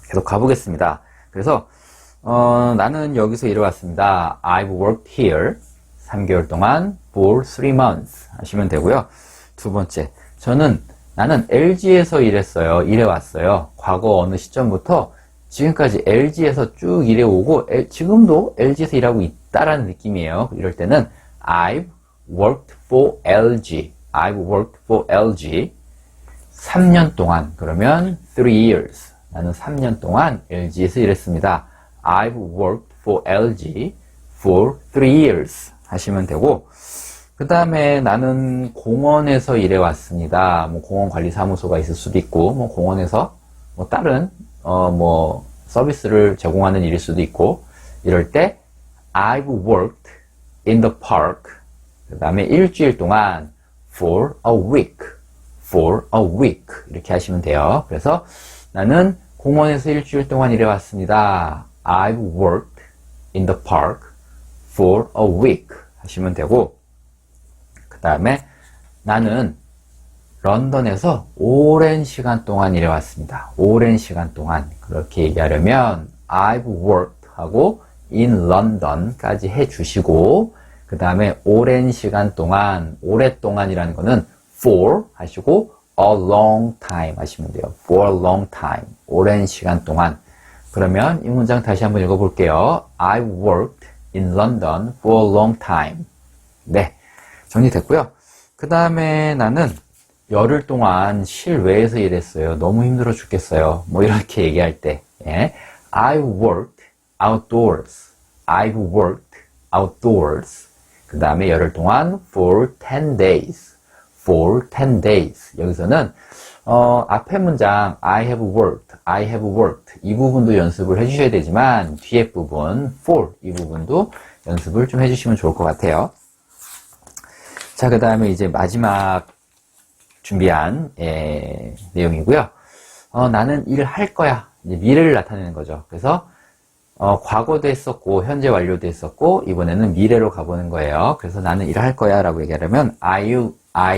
계속 가보겠습니다. 그래서 나는 여기서 일해왔습니다. I've worked here 3개월 동안 for 3 months 하시면 되고요. 두 번째, 나는 LG에서 일해왔어요. 과거 어느 시점부터 지금까지 LG에서 쭉 일해오고, 지금도 LG에서 일하고 있다라는 느낌이에요. 이럴 때는 I've worked for LG. I've worked for LG 3년 동안, 그러면 3 years. 나는 3년 동안 LG에서 일했습니다. I've worked for LG for 3 years 하시면 되고, 그 다음에 나는 공원에서 일해왔습니다. 뭐 공원관리사무소가 있을 수도 있고, 뭐 공원에서 뭐 다른 뭐 서비스를 제공하는 일일 수도 있고, 이럴 때 I've worked in the park. 그 다음에 일주일 동안 for a week. for a week. 이렇게 하시면 돼요. 그래서 나는 공원에서 일주일 동안 일해왔습니다. I've worked in the park for a week. 하시면 되고, 그 다음에 나는 런던에서 오랜 시간 동안 일해왔습니다. 오랜 시간 동안. 그렇게 얘기하려면 I've worked 하고 in London까지 해주시고, 그 다음에 오랜 시간 동안, 오랫동안이라는 거는 for 하시고 a long time 하시면 돼요. for a long time. 오랜 시간 동안. 그러면 이 문장 다시 한번 읽어볼게요. I've worked in London for a long time. 네, 정리됐고요. 그 다음에 나는 열흘 동안 실외에서 일했어요. 너무 힘들어 죽겠어요. 뭐 이렇게 얘기할 때, 예. I've worked outdoors. I've worked outdoors. 그 다음에 열흘 동안 for 10 days. for 10 days. 여기서는 앞에 문장 I have worked, I have worked 이 부분도 연습을 해주셔야 되지만 뒤에 부분 for 이 부분도 연습을 좀 해주시면 좋을 것 같아요. 자, 그 다음에 이제 마지막 준비한 내용이고요. 나는 일을 할 거야. 이제 미래를 나타내는 거죠. 그래서 과거도 했었고 현재 완료도 했었고 이번에는 미래로 가보는 거예요. 그래서 나는 일을 할 거야 라고 얘기하려면 I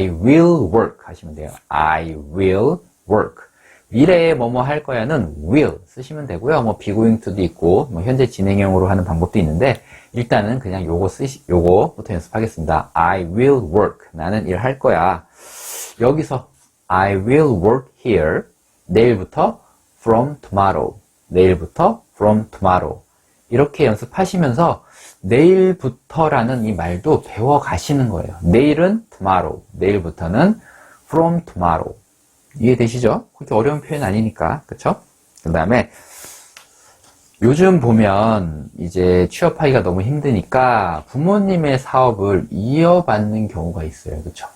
will work 하시면 돼요. I will work. 미래에 뭐뭐 할 거야는 will 쓰시면 되고요. 뭐 be going to도 있고 뭐 현재 진행형으로 하는 방법도 있는데 일단은 그냥 요거부터 연습하겠습니다. I will work. 나는 일할 거야. 여기서 I will work here. 내일부터 from tomorrow. 내일부터 from tomorrow. 이렇게 연습하시면서 내일부터라는 이 말도 배워 가시는 거예요. 내일은 tomorrow. 내일부터는 from tomorrow. 이해되시죠? 그렇게 어려운 표현 아니니까. 그쵸? 그 다음에 요즘 보면 이제 취업하기가 너무 힘드니까 부모님의 사업을 이어받는 경우가 있어요. 그쵸?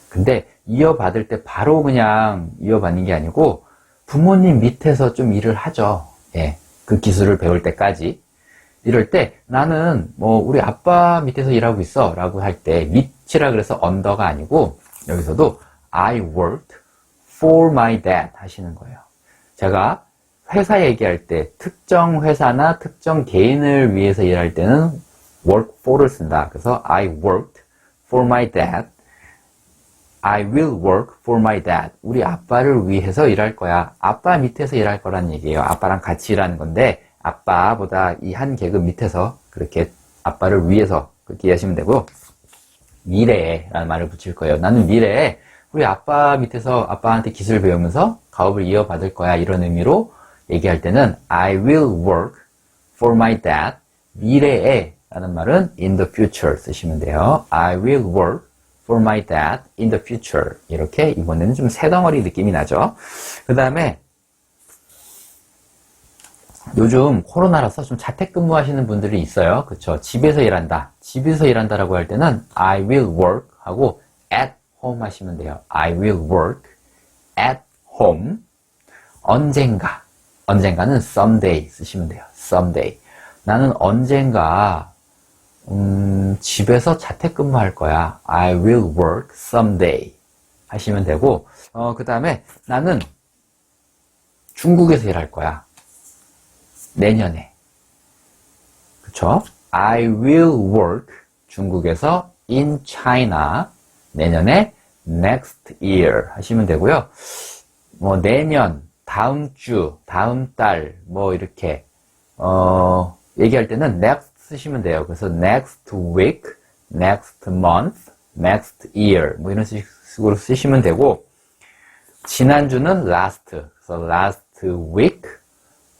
근데 이어받을 때 바로 그냥 이어받는 게 아니고 부모님 밑에서 좀 일을 하죠. 예. 그 기술을 배울 때까지. 이럴 때 나는 뭐 우리 아빠 밑에서 일하고 있어 라고 할 때 밑이라 그래서 언더가 아니고 여기서도 I worked for my dad 하시는 거예요. 제가 회사 얘기할 때 특정 회사나 특정 개인을 위해서 일할 때는 work for를 쓴다. 그래서 I worked for my dad. I will work for my dad. 우리 아빠를 위해서 일할 거야. 아빠 밑에서 일할 거란 얘기예요. 아빠랑 같이 일하는 건데 아빠보다 이 한 계급 밑에서 그렇게 아빠를 위해서 그렇게 이해하시면 되고 미래에 라는 말을 붙일 거예요. 나는 미래에 우리 아빠 밑에서 아빠한테 기술 배우면서 가업을 이어받을 거야. 이런 의미로 얘기할 때는 I will work for my dad. 미래에 라는 말은 in the future 쓰시면 돼요. I will work for my dad in the future. 이렇게 이번에는 좀 새덩어리 느낌이 나죠. 그 다음에 요즘 코로나라서 좀 자택근무 하시는 분들이 있어요. 그쵸? 집에서 일한다. 집에서 일한다라고 할 때는 I will work 하고 at home 하시면 돼요. I will work at home. 언젠가. 언젠가는 someday 쓰시면 돼요. someday. 나는 언젠가 집에서 자택근무 할 거야. I will work someday 하시면 되고 그 다음에 나는 중국에서 일할 거야. 내년에. 그쵸? I will work 중국에서 in China 내년에 next year 하시면 되고요. 뭐 내년, 다음 주, 다음 달 뭐 이렇게 얘기할 때는 next 쓰시면 돼요. 그래서 next week, next month, next year 뭐 이런 식으로 쓰시면 되고 지난주는 last 그래서 last week,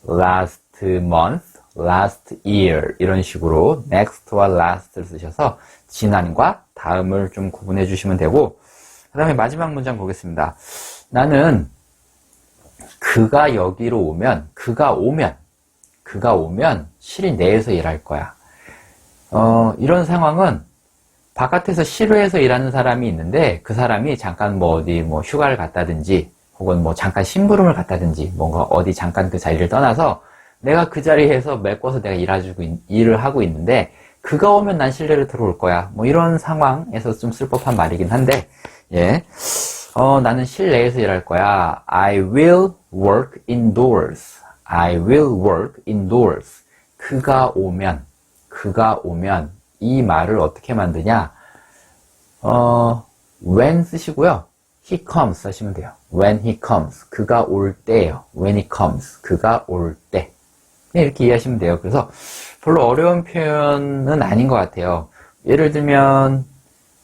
last month, last year 이런 식으로 next와 last를 쓰셔서 지난과 다음을 좀 구분해 주시면 되고 그 다음에 마지막 문장 보겠습니다. 나는 그가 여기로 오면 그가 오면 실내에서 일할 거야. 이런 상황은 바깥에서 실외에서 일하는 사람이 있는데 그 사람이 잠깐 뭐 어디 뭐 휴가를 갔다든지 혹은 뭐 잠깐 심부름을 갔다든지 뭔가 어디 잠깐 그 자리를 떠나서 내가 그 자리에서 메꿔서 내가 일을 하고 있는데 그가 오면 난 실내로 들어올 거야. 뭐 이런 상황에서 좀 쓸 법한 말이긴 한데 예. 나는 실내에서 일할 거야. I will work indoors. I will work indoors. 그가 오면 이 말을 어떻게 만드냐? when 쓰시고요. he comes 하시면 돼요. when he comes. 그가 올 때예요. when he comes. 그가 올 때. 이렇게 이해하시면 돼요. 그래서 별로 어려운 표현은 아닌 것 같아요. 예를 들면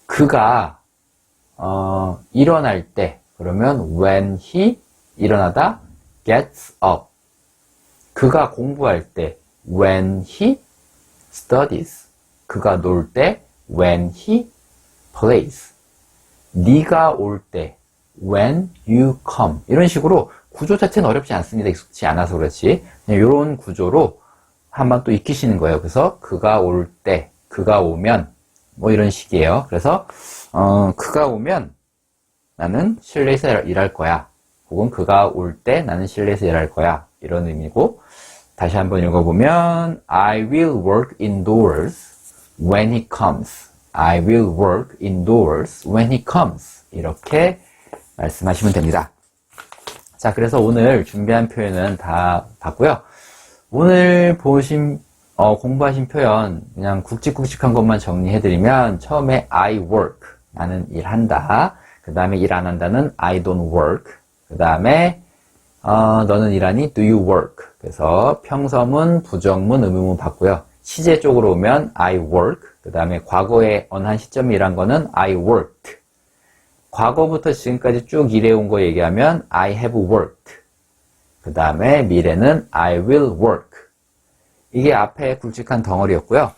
그가 일어날 때 그러면 when he 일어나다 gets up. 그가 공부할 때 when he studies. 그가 놀 때 when he plays. 네가 올 때 when you come. 이런 식으로 구조 자체는 어렵지 않습니다. 익숙치 않아서 그렇지. 이런 구조로 한번 또 익히시는 거예요. 그래서 그가 올 때, 그가 오면 뭐 이런 식이에요. 그래서 그가 오면 나는 실내에서 일할 거야. 혹은 그가 올 때 나는 실내에서 일할 거야. 이런 의미고 다시 한번 읽어보면 I will work indoors when he comes. I will work indoors when he comes. 이렇게 말씀하시면 됩니다. 자, 그래서 오늘 준비한 표현은 다 봤고요. 오늘 공부하신 표현 그냥 굵직굵직한 것만 정리해드리면 처음에 I work, 나는 일한다. 그 다음에 일 안 한다는 I don't work. 그 다음에 너는 일하니? Do you work? 그래서 평서문, 부정문, 의문문 봤고요. 시제 쪽으로 오면 I work. 그 다음에 과거의 어느 한 시점에 일한 거는 I worked. 과거부터 지금까지 쭉 일해온 거 얘기하면 I have worked. 그 다음에 미래는 I will work. 이게 앞에 굵직한 덩어리였고요.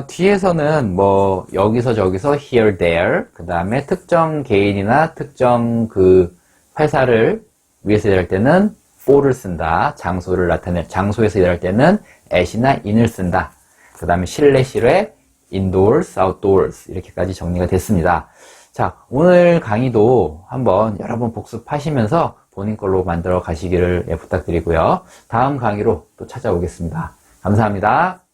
뒤에서는 뭐 여기서 저기서 here, there. 그 다음에 특정 개인이나 특정 그 회사를 위해서 일할 때는 for를 쓴다. 장소에서 일할 때는 at이나 in을 쓴다. 그 다음에 실내, indoors, outdoors. 이렇게까지 정리가 됐습니다. 자, 오늘 강의도 한번 여러 번 복습하시면서 본인 걸로 만들어 가시기를 부탁드리고요. 다음 강의로 또 찾아오겠습니다. 감사합니다.